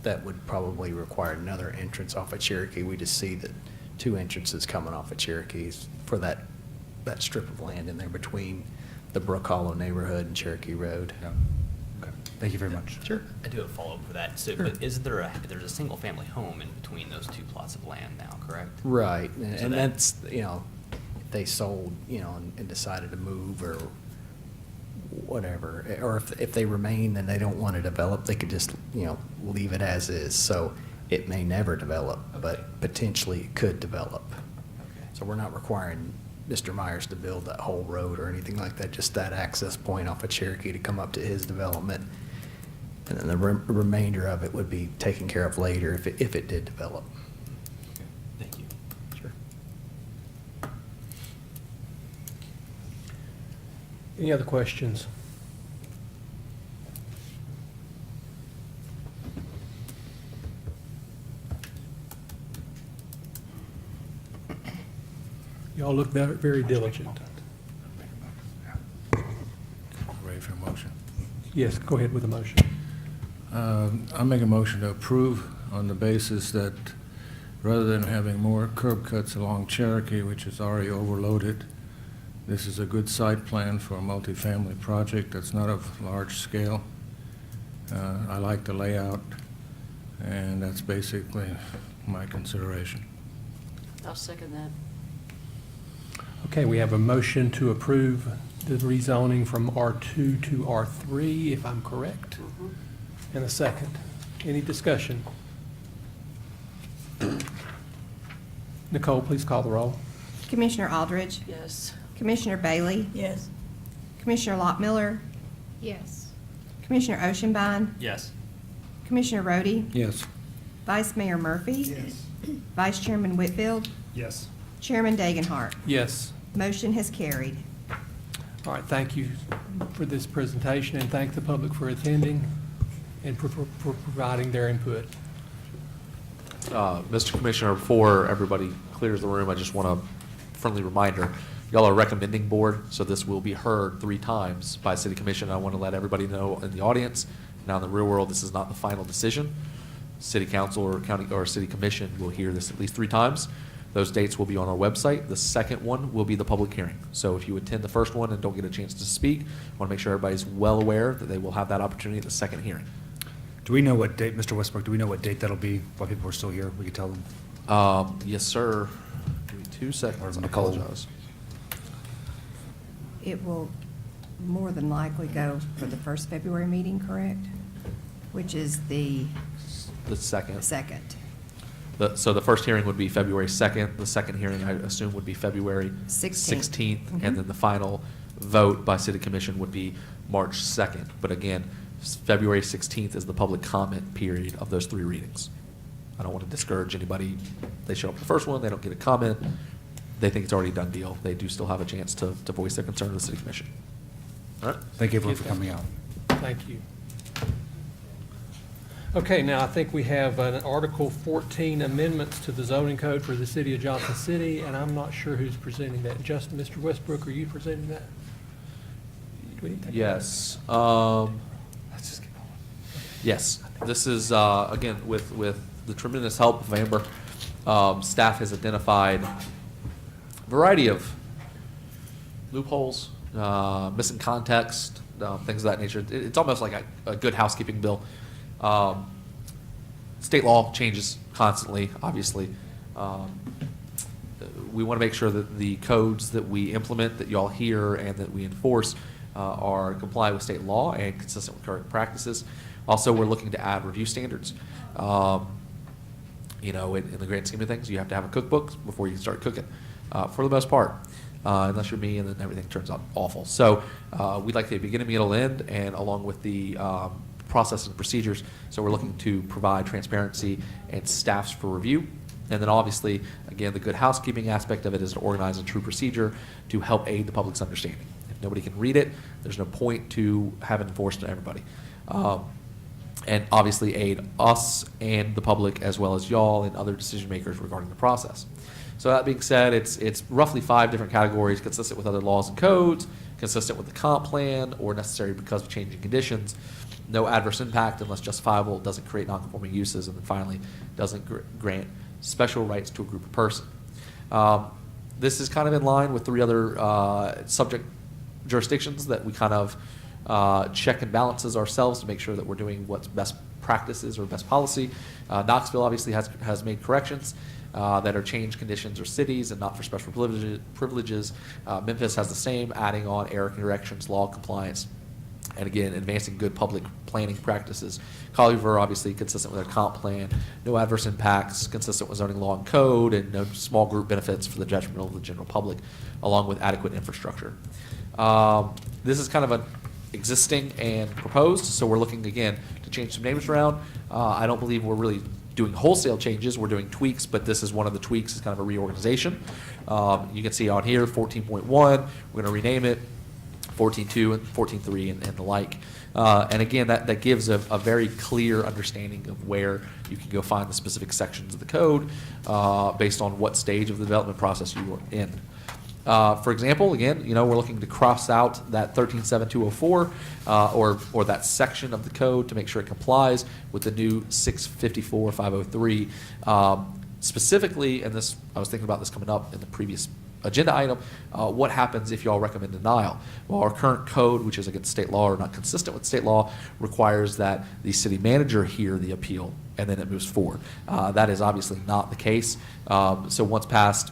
Speaker 17: that would probably require another entrance off of Cherokee. We just see that 2 entrances coming off of Cherokee for that strip of land in there between the Brook Hollow neighborhood and Cherokee Road.
Speaker 3: Yeah. Okay, thank you very much.
Speaker 17: Sure.
Speaker 16: I do have a follow-up for that. So,
Speaker 17: Sure.
Speaker 16: but there's a single-family home in between those 2 plots of land now, correct?
Speaker 17: Right,
Speaker 16: So
Speaker 17: and that's, if they sold, and decided to move or whatever, or if they remain and they don't want to develop, they could just, leave it as is. So it may never develop, but potentially it could develop. So we're not requiring Mr. Myers to build that whole road or anything like that, just that access point off of Cherokee to come up to his development. And then the remainder of it would be taken care of later if it did develop.
Speaker 16: Thank you.
Speaker 17: Sure.
Speaker 1: Any other questions? Y'all look very, very diligent.
Speaker 4: Ready for a motion?
Speaker 1: Yes, go ahead with the motion.
Speaker 4: I make a motion to approve on the basis that rather than having more curb cuts along Cherokee, which is already overloaded, This is a good site plan for a multifamily project that's not of large scale. I like the layout, and that's basically my consideration.
Speaker 9: I'll second that.
Speaker 1: Okay, we have a motion to approve the rezoning from R2 to R3, if I'm correct, and a second. Any discussion? Nicole, please call the roll.
Speaker 15: Commissioner Aldridge,
Speaker 9: Yes.
Speaker 15: Commissioner Bailey,
Speaker 10: Yes.
Speaker 15: Commissioner Lockmiller,
Speaker 11: Yes.
Speaker 15: Commissioner Oshinbain,
Speaker 16: Yes.
Speaker 15: Commissioner Rhodey,
Speaker 4: Yes.
Speaker 15: Vice Mayor Murphy, Vice Chairman Whitfield,
Speaker 3: Yes.
Speaker 15: Chairman Dagenhart.
Speaker 1: Yes.
Speaker 15: Motion has carried.
Speaker 1: All right, thank you for this presentation, and thank the public for attending and for providing their input.
Speaker 5: Mr. Commissioner, before everybody clears the room, I just want a friendly reminder. Y'all are a recommending board, so this will be heard 3 times by City Commission. I want to let everybody know in the audience, now in the real world, this is not the final decision. City Council or County or City Commission will hear this at least 3 times. Those dates will be on our website. The second one will be the public hearing. So if you attend the first one and don't get a chance to speak, I want to make sure everybody's well aware that they will have that opportunity at the second hearing.
Speaker 3: Do we know what date, Mr. Westbrook, do we know what date that'll be while people are still here? We can tell them.
Speaker 5: Yes, sir. Give me 2 seconds. I
Speaker 3: Nicole.
Speaker 5: apologize.
Speaker 15: It will more than likely go for the first February meeting, correct? Which is the
Speaker 5: The second.
Speaker 15: second.
Speaker 5: So the first hearing would be February 2nd. The second hearing, I assume, would be February
Speaker 15: 16th.
Speaker 5: 16th.
Speaker 15: Mhm.
Speaker 5: And then the final vote by City Commission would be March 2nd. But again, February 16th is the public comment period of those 3 readings. I don't want to discourage anybody. They show up at the first one, they don't get a comment, they think it's already a done deal. They do still have a chance to voice their concern to the City Commission. All right?
Speaker 3: Thank you everyone for coming out.
Speaker 1: Thank you. Okay, now I think we have an Article 14 amendments to the zoning code for the city of Johnson City, and I'm not sure who's presenting that. Justin, Mr. Westbrook, are you presenting that? Do we need to take
Speaker 5: Yes.
Speaker 1: Let's just get going.
Speaker 5: Yes, this is, again, with the tremendous help of Amber, staff has identified a variety of loopholes, missing context, things of that nature. It's almost like a good housekeeping bill. State law changes constantly, obviously. We want to make sure that the codes that we implement, that y'all hear, and that we enforce are comply with state law and consistent with current practices. Also, we're looking to add review standards. You know, in the grand scheme of things, you have to have a cookbook before you can start cooking, for the most part, unless you're me, and then everything turns out awful. So we'd like the beginning, middle, end, and along with the process and procedures. So we're looking to provide transparency and staffs for review. And then obviously, again, the good housekeeping aspect of it is to organize a true procedure to help aid the public's understanding. If nobody can read it, there's no point to have it enforced to everybody. And obviously aid us and the public as well as y'all and other decision makers regarding the process. So that being said, it's roughly 5 different categories consistent with other laws and codes, consistent with the comp plan, or necessary because of changing conditions. No adverse impact unless justifiable, doesn't create non-conforming uses, and then finally, doesn't grant special rights to a group of person. This is kind of in line with 3 other subject jurisdictions that we kind of check and balances ourselves to make sure that we're doing what's best practices or best policy. Knoxville obviously has made corrections that are change conditions or cities and not for special privileges. Memphis has the same, adding on error corrections, law compliance, and again, advancing good public planning practices. Collierville, obviously consistent with their comp plan, no adverse impacts, consistent with zoning law and code, and no small group benefits for the detriment of the general public, along with adequate infrastructure. This is kind of an existing and proposed, so we're looking again to change some names around. I don't believe we're really doing wholesale changes, we're doing tweaks, but this is one of the tweaks, it's kind of a reorganization. You can see on here 14.1, we're going to rename it 14.2 and 14.3 and the like. And again, that gives a very clear understanding of where you can go find the specific sections of the code based on what stage of the development process you are in. For example, again, you know, we're looking to cross out that 13.7204 or that section of the code to make sure it complies with the new 654.503. Specifically, and this, I was thinking about this coming up in the previous agenda item. What happens if y'all recommend denial? Well, our current code, which is against state law or not consistent with state law, requires that the city manager hear the appeal and then it moves forward. That is obviously not the case. So once passed,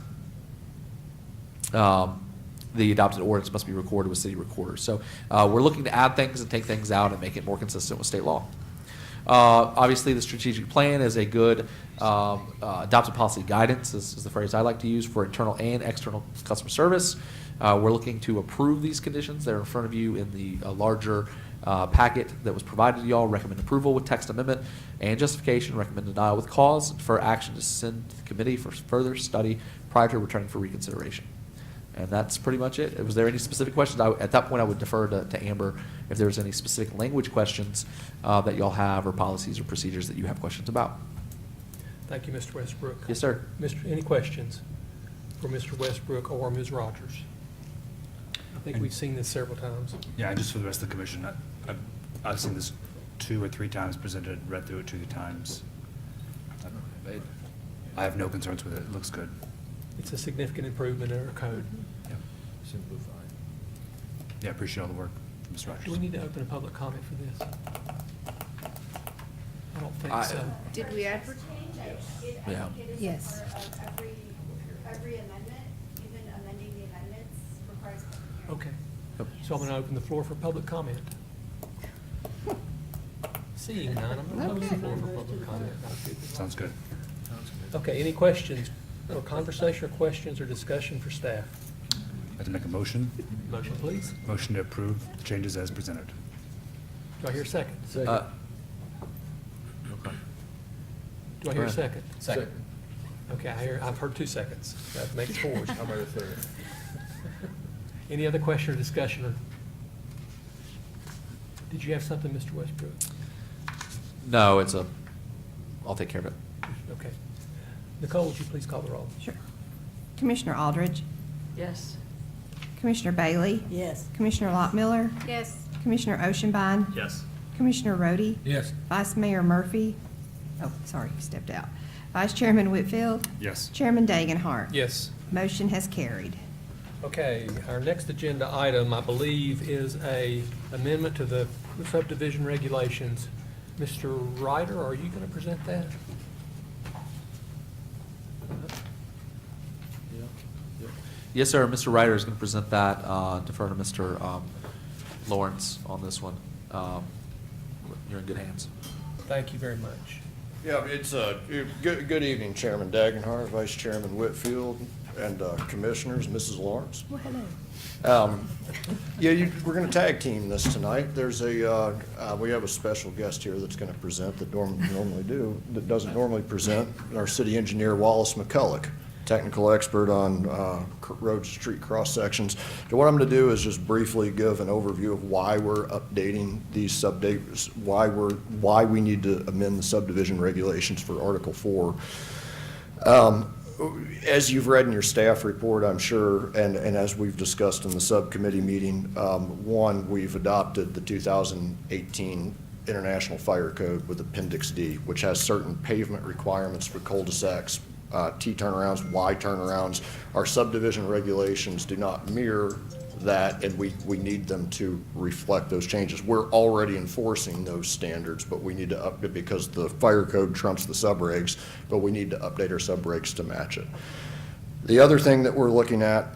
Speaker 5: the adopted ordinance must be recorded with city recorder. So we're looking to add things and take things out and make it more consistent with state law. Obviously, the strategic plan is a good adopted policy guidance, is the phrase I like to use, for internal and external customer service. We're looking to approve these conditions. They're in front of you in the larger packet that was provided to y'all. Recommend approval with text amendment and justification. Recommend denial with cause for action to send to the committee for further study prior to returning for reconsideration. And that's pretty much it. Was there any specific questions? At that point, I would defer to Amber if there's any specific language questions that y'all have, or policies or procedures that you have questions about.
Speaker 1: Thank you, Mr. Westbrook.
Speaker 5: Yes, sir.
Speaker 1: Any questions for Mr. Westbrook or Ms. Rogers? I think we've seen this several times.
Speaker 3: Yeah, and just for the rest of the commission, I've seen this 2 or 3 times presented, read through it 2 times. I have no concerns with it. It looks good.
Speaker 1: It's a significant improvement in our code.
Speaker 3: Simplified. Yeah, I appreciate all the work, Ms. Rogers.
Speaker 1: Do we need to open a public comment for this? I don't think so.
Speaker 11: Did we advertise?
Speaker 5: Yeah.
Speaker 15: Yes.
Speaker 7: Every amendment, even amending the amendments, requires public hearing.
Speaker 1: Okay. So I'm going to open the floor for public comment. Seeing none, I'm going to open the floor for public comment.
Speaker 3: Sounds good.
Speaker 1: Okay, any questions, or conversation, or questions, or discussion for staff?
Speaker 3: I'd like to make a motion.
Speaker 1: Motion, please.
Speaker 3: Motion to approve the changes as presented.
Speaker 1: Do I hear a second?
Speaker 5: Okay.
Speaker 1: Do I hear a second?
Speaker 5: Second.
Speaker 1: Okay, I've heard 2 seconds. That makes 4. How about a third? Any other question or discussion? Or did you have something, Mr. Westbrook?
Speaker 5: No, I'll take care of it.
Speaker 1: Okay. Nicole, would you please call the roll?
Speaker 15: Sure. Commissioner Aldridge,
Speaker 9: Yes.
Speaker 15: Commissioner Bailey,
Speaker 10: Yes.
Speaker 15: Commissioner Lockmiller,
Speaker 11: Yes.
Speaker 15: Commissioner Oshenbine,
Speaker 3: Yes.
Speaker 15: Commissioner Rhodey,
Speaker 4: Yes.
Speaker 15: Vice Mayor Murphy, he stepped out. Vice Chairman Whitfield,
Speaker 3: Yes.
Speaker 15: Chairman Dagenhart.
Speaker 1: Yes.
Speaker 15: Motion has carried.
Speaker 1: Okay, our next agenda item, I believe, is a amendment to the subdivision regulations. Mr. Ryder, are you going to present that?
Speaker 5: Yes, sir. Mr. Ryder is going to present that. Defer to Mr. Lawrence on this one. You're in good hands.
Speaker 1: Thank you very much.
Speaker 12: Yeah, it's good evening, Chairman Dagenhart, Vice Chairman Whitfield, and commissioners, Mrs. Lawrence.
Speaker 15: Well, hello.
Speaker 12: We're going to tag team this tonight. There's we have a special guest here that's going to present that doesn't normally present. Our city engineer, Wallace McCulloch, technical expert on road street cross sections. So what I'm going to do is just briefly give an overview of why we're updating these why we need to amend the subdivision regulations for Article 4. As you've read in your staff report, I'm sure, and as we've discussed in the subcommittee meeting, one, we've adopted the 2018 International Fire Code with Appendix D, which has certain pavement requirements for cul-de-sacs, T turnarounds, Y turnarounds. Our subdivision regulations do not mirror that, and we need them to reflect those changes. We're already enforcing those standards, but we need to update because the fire code trumps the subregs, but we need to update our subregs to match it. The other thing that we're looking at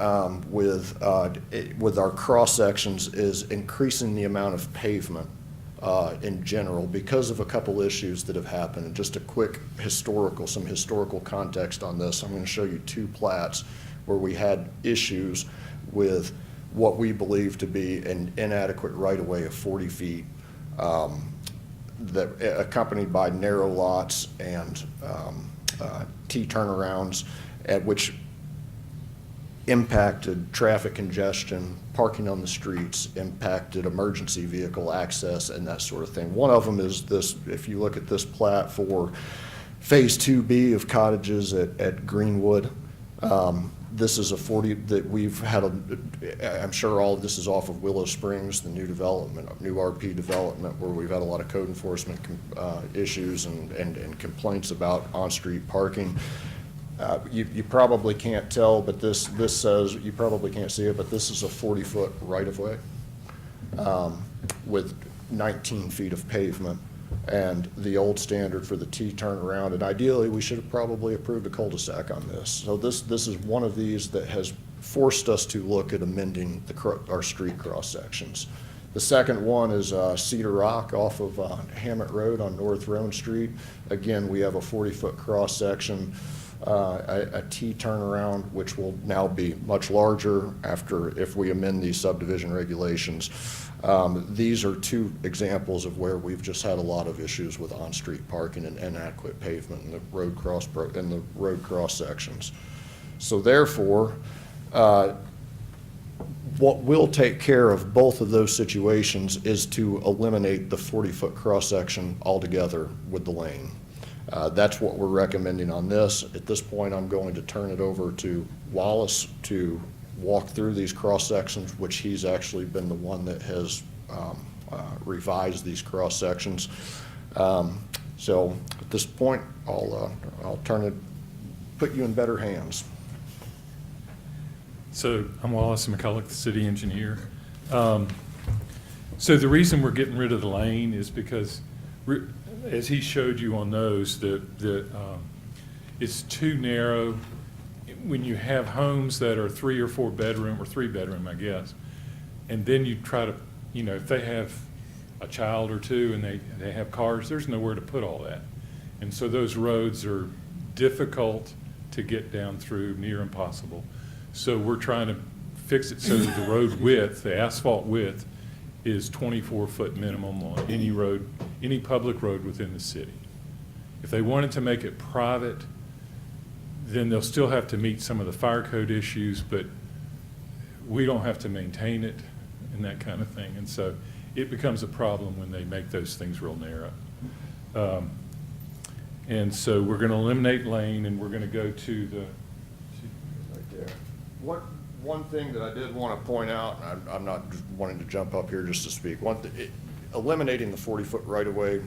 Speaker 12: with our cross sections is increasing the amount of pavement in general because of a couple issues that have happened. And just a quick some historical context on this. I'm going to show you 2 plats where we had issues with what we believe to be an inadequate right-of-way of 40 feet, that accompanied by narrow lots and T turnarounds, at which impacted traffic congestion, parking on the streets, impacted emergency vehicle access, and that sort of thing. One of them is this, if you look at this plat for Phase 2B of cottages at Greenwood. This is a 40 that we've had I'm sure all of this is off of Willow Springs, the new development, new RP development, where we've had a lot of code enforcement issues and complaints about on-street parking. You probably can't tell, but this says, you probably can't see it, but this is a 40-foot right-of-way with 19 feet of pavement and the old standard for the T turnaround. And ideally, we should have probably approved a cul-de-sac on this. So this is one of these that has forced us to look at amending our street cross-sections. The second one is Cedar Rock off of Hammett Road on North Roan Street. Again, we have a 40-foot cross-section, a T turnaround, which will now be much larger if we amend these subdivision regulations. These are two examples of where we've just had a lot of issues with on-street parking and inadequate pavement in the road cross sections. So therefore, what will take care of both of those situations is to eliminate the 40-foot cross-section altogether with the lane. That's what we're recommending on this. At this point, I'm going to turn it over to Wallace to walk through these cross-sections, which he's actually been the one that has revised these cross-sections. So at this point, I'll put you in better hands.
Speaker 13: So I'm Wallace McCulloch, the city engineer. So the reason we're getting rid of the lane is because, as he showed you on those, it's too narrow. When you have homes that are 3 or 4 bedroom, or 3 bedroom, I guess, and then you try to, if they have a child or two and they have cars, there's nowhere to put all that. And so those roads are difficult to get down through, near impossible. So we're trying to fix it so that the road width, the asphalt width, is 24-foot minimum on any road, any public road within the city. If they wanted to make it private, then they'll still have to meet some of the fire code issues, but we don't have to maintain it and that kind of thing. And so it becomes a problem when they make those things real narrow. And so we're going to eliminate lane, and we're going to go to the
Speaker 12: One thing that I did want to point out, and I'm not just wanting to jump up here just to speak, eliminating the 40-foot right-of-way,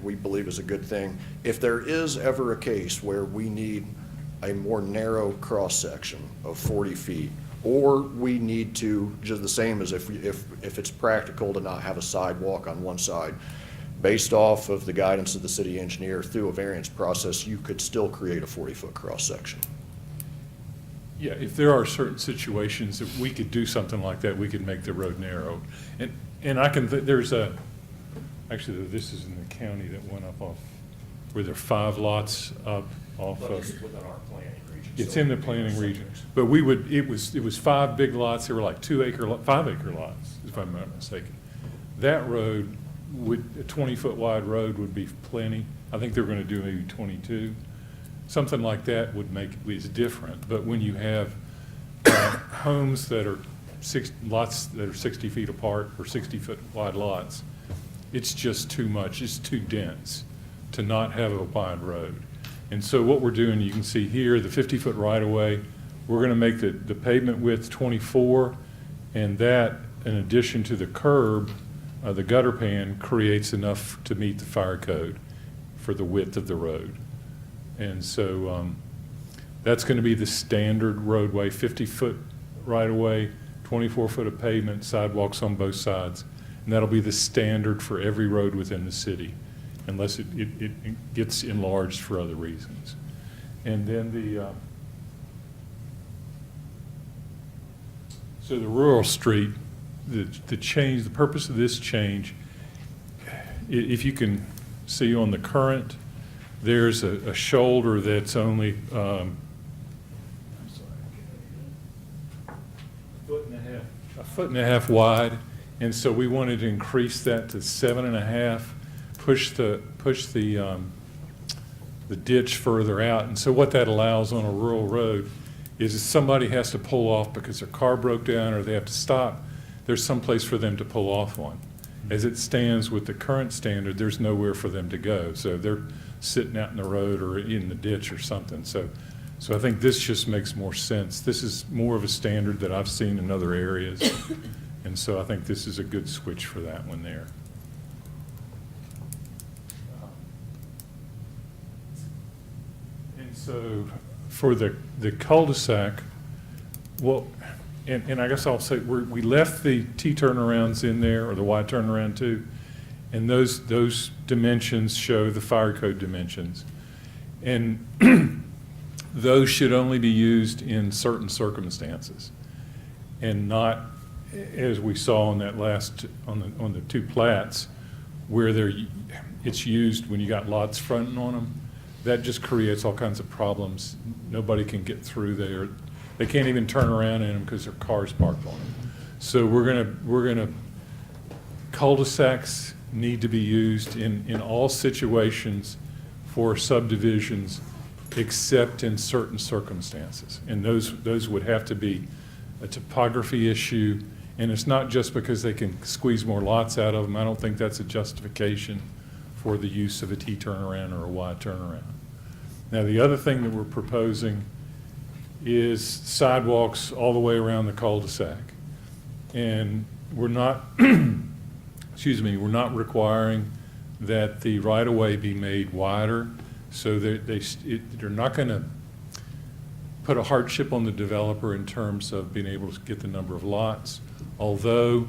Speaker 12: we believe is a good thing. If there is ever a case where we need a more narrow cross-section of 40 feet, or we need to, just the same as if it's practical to not have a sidewalk on one side, based off of the guidance of the city engineer through a variance process, you could still create a 40-foot cross-section.
Speaker 13: Yeah, if there are certain situations that we could do something like that, we could make the road narrow. And I can, there's actually, this is in the county that went up off, where there are 5 lots up off of.
Speaker 12: It's within our planning region.
Speaker 13: It's in the planning region. But it was 5 big lots. They were like 5-acre lots, if I'm not mistaken. That road a 20-foot wide road would be plenty. I think they were going to do maybe 22. Something like that is different. But when you have homes that are lots that are 60 feet apart, or 60-foot wide lots, it's just too much. It's too dense to not have a wide road. And so what we're doing, you can see here, the 50-foot right-of-way, we're going to make the pavement width 24, and that, in addition to the curb, the gutter pan, creates enough to meet the fire code for the width of the road. And so that's going to be the standard roadway, 50-foot right-of-way, 24-foot of pavement, sidewalks on both sides. And that'll be the standard for every road within the city, unless it gets enlarged for other reasons. And then so the rural street, the change, the purpose of this change, if you can see on the current, there's a shoulder that's only a foot and a half wide, and so we wanted to increase that to 7.5, push the ditch further out. And so what that allows on a rural road is if somebody has to pull off because their car broke down or they have to stop, there's some place for them to pull off on. As it stands with the current standard, there's nowhere for them to go. So they're sitting out in the road or in the ditch or something. So I think this just makes more sense. This is more of a standard that I've seen in other areas. And so I think this is a good switch for that one there. And so for the cul-de-sac, well, and I guess I'll say, we left the T turnarounds in there, or the Y turnaround too, and those dimensions show the fire code dimensions. And those should only be used in certain circumstances, and not, as we saw on that last, on the two plats, where it's used when you got lots fronting on them. That just creates all kinds of problems. Nobody can get through there. They can't even turn around in them because their car's parked on them. So we're gonna cul-de-sacs need to be used in all situations for subdivisions, except in certain circumstances. And those would have to be a topography issue, and it's not just because they can squeeze more lots out of them. I don't think that's a justification for the use of a T turnaround or a Y turnaround. Now, the other thing that we're proposing is sidewalks all the way around the cul-de-sac. And we're not, excuse me, we're not requiring that the right-of-way be made wider, so that they're not going to put a hardship on the developer in terms of being able to get the number of lots. Although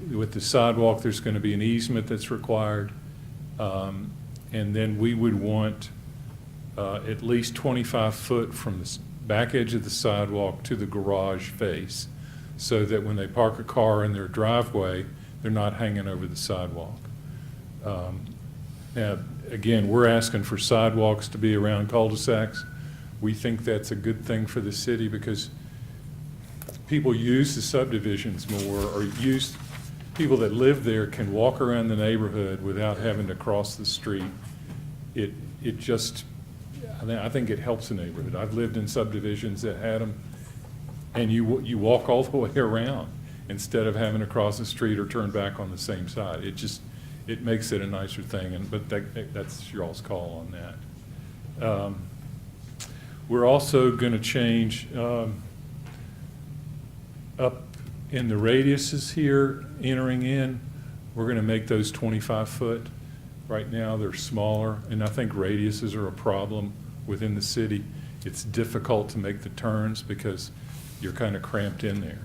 Speaker 13: with the sidewalk, there's going to be an easement that's required. And then we would want at least 25 foot from the back edge of the sidewalk to the garage face, so that when they park a car in their driveway, they're not hanging over the sidewalk. Now, again, we're asking for sidewalks to be around cul-de-sacs. We think that's a good thing for the city because people use the subdivisions more, or people that live there can walk around the neighborhood without having to cross the street. It just, I think it helps the neighborhood. I've lived in subdivisions that had them, and you walk all the way around instead of having to cross the street or turn back on the same side. It makes it a nicer thing, but that's your all's call on that. We're also going to change up in the radiuses here, entering in, we're going to make those 25 foot. Right now, they're smaller, and I think radiuses are a problem within the city. It's difficult to make the turns because you're kind of cramped in there.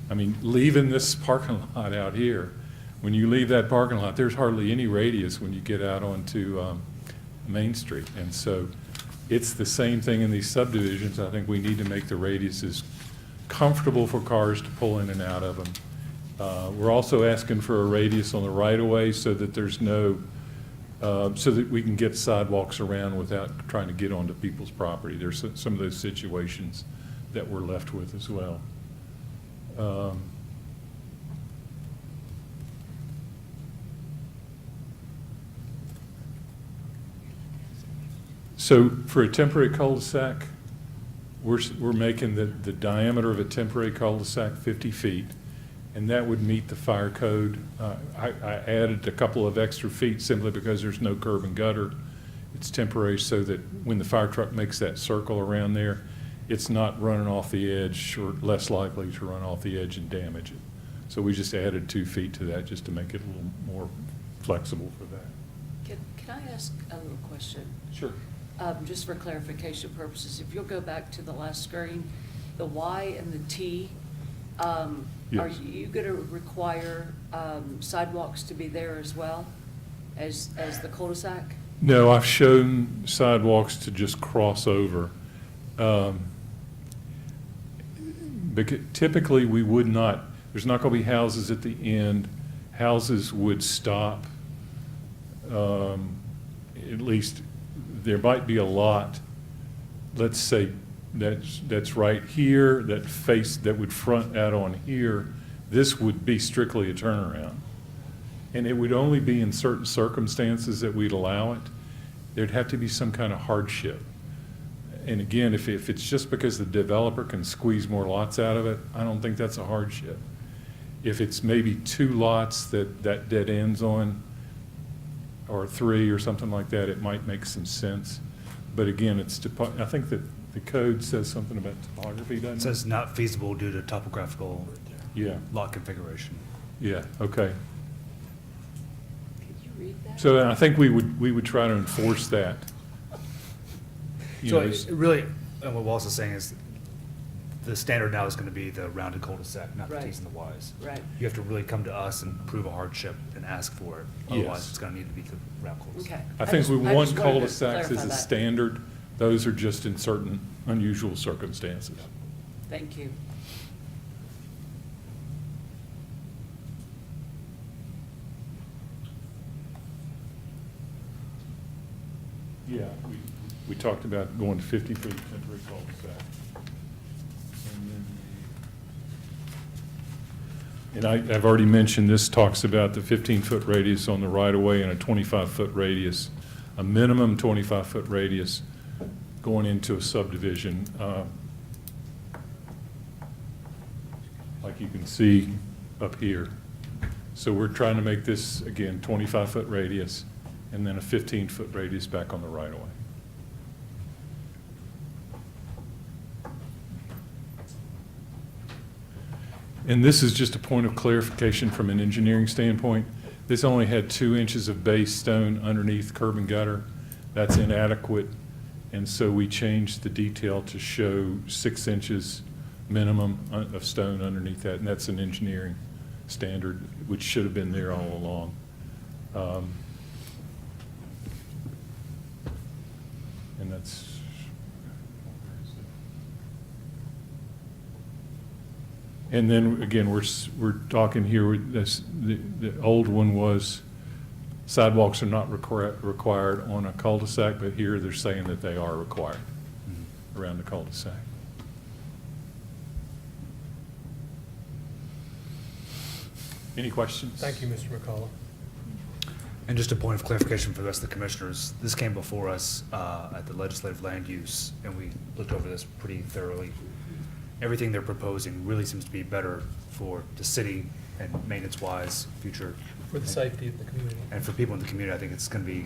Speaker 13: I mean, leaving this parking lot out here, when you leave that parking lot, there's hardly any radius when you get out onto Main Street. And so it's the same thing in these subdivisions. I think we need to make the radiuses comfortable for cars to pull in and out of them. We're also asking for a radius on the right-of-way so that there's no, so that we can get sidewalks around without trying to get onto people's property. There's some of those situations that we're left with as well. So for a temporary cul-de-sac, we're making the diameter of a temporary cul-de-sac 50 feet, and that would meet the fire code. I added a couple of extra feet simply because there's no curb and gutter. It's temporary so that when the fire truck makes that circle around there, it's not running off the edge, or less likely to run off the edge and damage it. So we just added 2 feet to that just to make it a little more flexible for that.
Speaker 9: Can I ask a little question?
Speaker 13: Sure.
Speaker 9: Just for clarification purposes, if you'll go back to the last screen, the Y and the T, are
Speaker 13: Yes.
Speaker 9: you going to require sidewalks to be there as well as the cul-de-sac?
Speaker 13: No, I've shown sidewalks to just cross over. Because typically, we would not, there's not going to be houses at the end. Houses would stop, at least there might be a lot, let's say, that's right here, that would front out on here. This would be strictly a turnaround. And it would only be in certain circumstances that we'd allow it. There'd have to be some kind of hardship. And again, if it's just because the developer can squeeze more lots out of it, I don't think that's a hardship. If it's maybe 2 lots that dead ends on, or 3 or something like that, it might make some sense. But again, I think that the code says something about topography, doesn't it?
Speaker 3: It says not feasible due to topographical lot configuration.
Speaker 13: Yeah, okay.
Speaker 9: Could you read that?
Speaker 13: So I think we would try to enforce that. You
Speaker 3: So
Speaker 13: know,
Speaker 3: it really, And what Wallace is saying is, the standard now is gonna be the rounded cul-de-sac, not the
Speaker 9: Right.
Speaker 3: Ts and the Ys.
Speaker 9: Right.
Speaker 3: You have to really come to us and prove a hardship and ask for it.
Speaker 13: Yes.
Speaker 3: Otherwise, it's gonna need to be the round cul-de-sac.
Speaker 9: Okay.
Speaker 13: I think we
Speaker 9: just
Speaker 13: want
Speaker 9: wanted to
Speaker 13: cul-de-sacs as
Speaker 9: clarify
Speaker 13: a
Speaker 9: that.
Speaker 13: standard. Those are just in certain unusual circumstances.
Speaker 9: Thank you.
Speaker 13: Yeah, we talked about going to 50 feet temporary cul-de-sac. And I've already mentioned, this talks about the 15-foot radius on the right-of-way and a 25-foot radius, a minimum 25-foot radius going into a subdivision. Like you can see up here. So we're trying to make this, again, 25-foot radius, and then a 15-foot radius back on the right-of-way. And this is just a point of clarification from an engineering standpoint. This only had 2 inches of base stone underneath curb and gutter. That's inadequate, and so we changed the detail to show 6 inches minimum of stone underneath that, and that's an engineering standard, which should have been there all along. And that's, and then again, we're talking here, the old one was sidewalks are not required on a cul-de-sac, but here they're saying that they are required around the cul-de-sac. Any questions?
Speaker 1: Thank you, Mr. McCullough.
Speaker 3: And just a point of clarification for the rest of the commissioners, this came before us at the legislative land use, and we looked over this pretty thoroughly. Everything they're proposing really seems to be better for the city and maintenance-wise, future.
Speaker 1: For the safety of the community.
Speaker 3: And for people in the community, I think it's going to be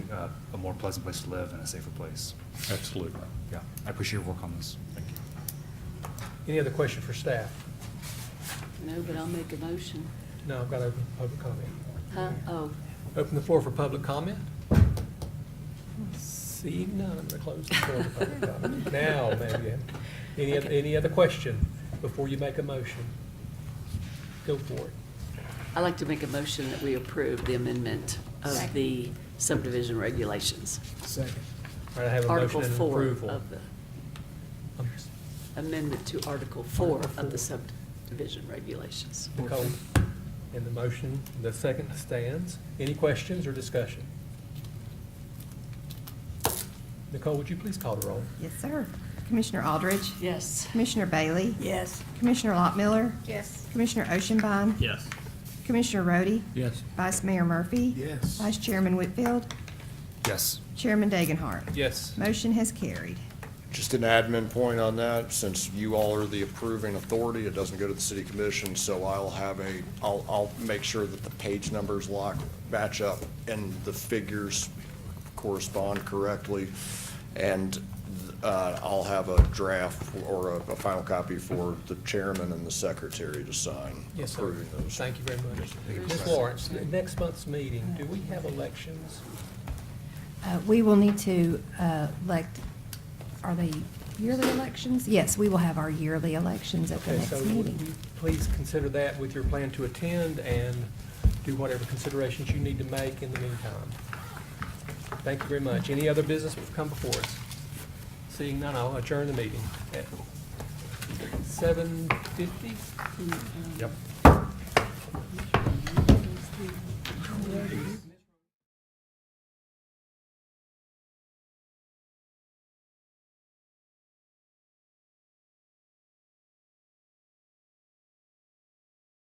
Speaker 3: a more pleasant place to live and a safer place.
Speaker 13: Absolutely.
Speaker 3: Yeah, I appreciate your work on this.
Speaker 13: Thank you.
Speaker 1: Any other question for staff?
Speaker 9: No, but I'll make a motion.
Speaker 1: No, I've got to open public comment.
Speaker 9: Huh? Oh,
Speaker 1: Open the floor for public comment. Seeing none, I'm going to close the floor for public comment. Now, maybe, any other question before you make a motion? Go for it.
Speaker 9: I'd like to make a motion that we approve the amendment of
Speaker 1: Second.
Speaker 9: the subdivision regulations.
Speaker 1: Second. All right, I have a
Speaker 9: Article
Speaker 1: motion and
Speaker 9: 4
Speaker 1: approval.
Speaker 9: of the
Speaker 1: Um,
Speaker 9: amendment to Article 4
Speaker 1: Article
Speaker 9: of the
Speaker 1: 4.
Speaker 9: subdivision regulations.
Speaker 1: Nicole, and the motion, the second stands. Any questions or discussion? Nicole, would you please call the roll?
Speaker 15: Yes, sir. Commissioner Aldridge?
Speaker 9: Yes.
Speaker 15: Commissioner Bailey?
Speaker 10: Yes.
Speaker 15: Commissioner Lockmiller?
Speaker 11: Yes.
Speaker 15: Commissioner Oshinbaum?
Speaker 16: Yes.
Speaker 15: Commissioner Rhodey?
Speaker 4: Yes.
Speaker 15: Vice Mayor Murphy?
Speaker 18: Yes.
Speaker 15: Vice Chairman Whitfield?
Speaker 3: Yes.
Speaker 15: Chairman Dagenhart?
Speaker 1: Yes.
Speaker 15: Motion has carried.
Speaker 12: Just an admin point on that, since you all are the approving authority, it doesn't go to the city commission, so I'll make sure that the page numbers match up and the figures correspond correctly. And I'll have a draft or a final copy for the chairman and the secretary to sign
Speaker 1: Yes, sir.
Speaker 12: approving those.
Speaker 1: Thank you very much. Ms. Lawrence, next month's meeting, do we have elections?
Speaker 15: We will need to elect, are they yearly elections? Yes, we will have our yearly elections at the
Speaker 1: Okay, so
Speaker 15: next
Speaker 1: would
Speaker 15: meeting.
Speaker 1: you please consider that with your plan to attend and do whatever considerations you need to make in the meantime. Thank you very much. Any other business will come before us? Seeing none, I'll adjourn the meeting at 7:50.
Speaker 3: Yep.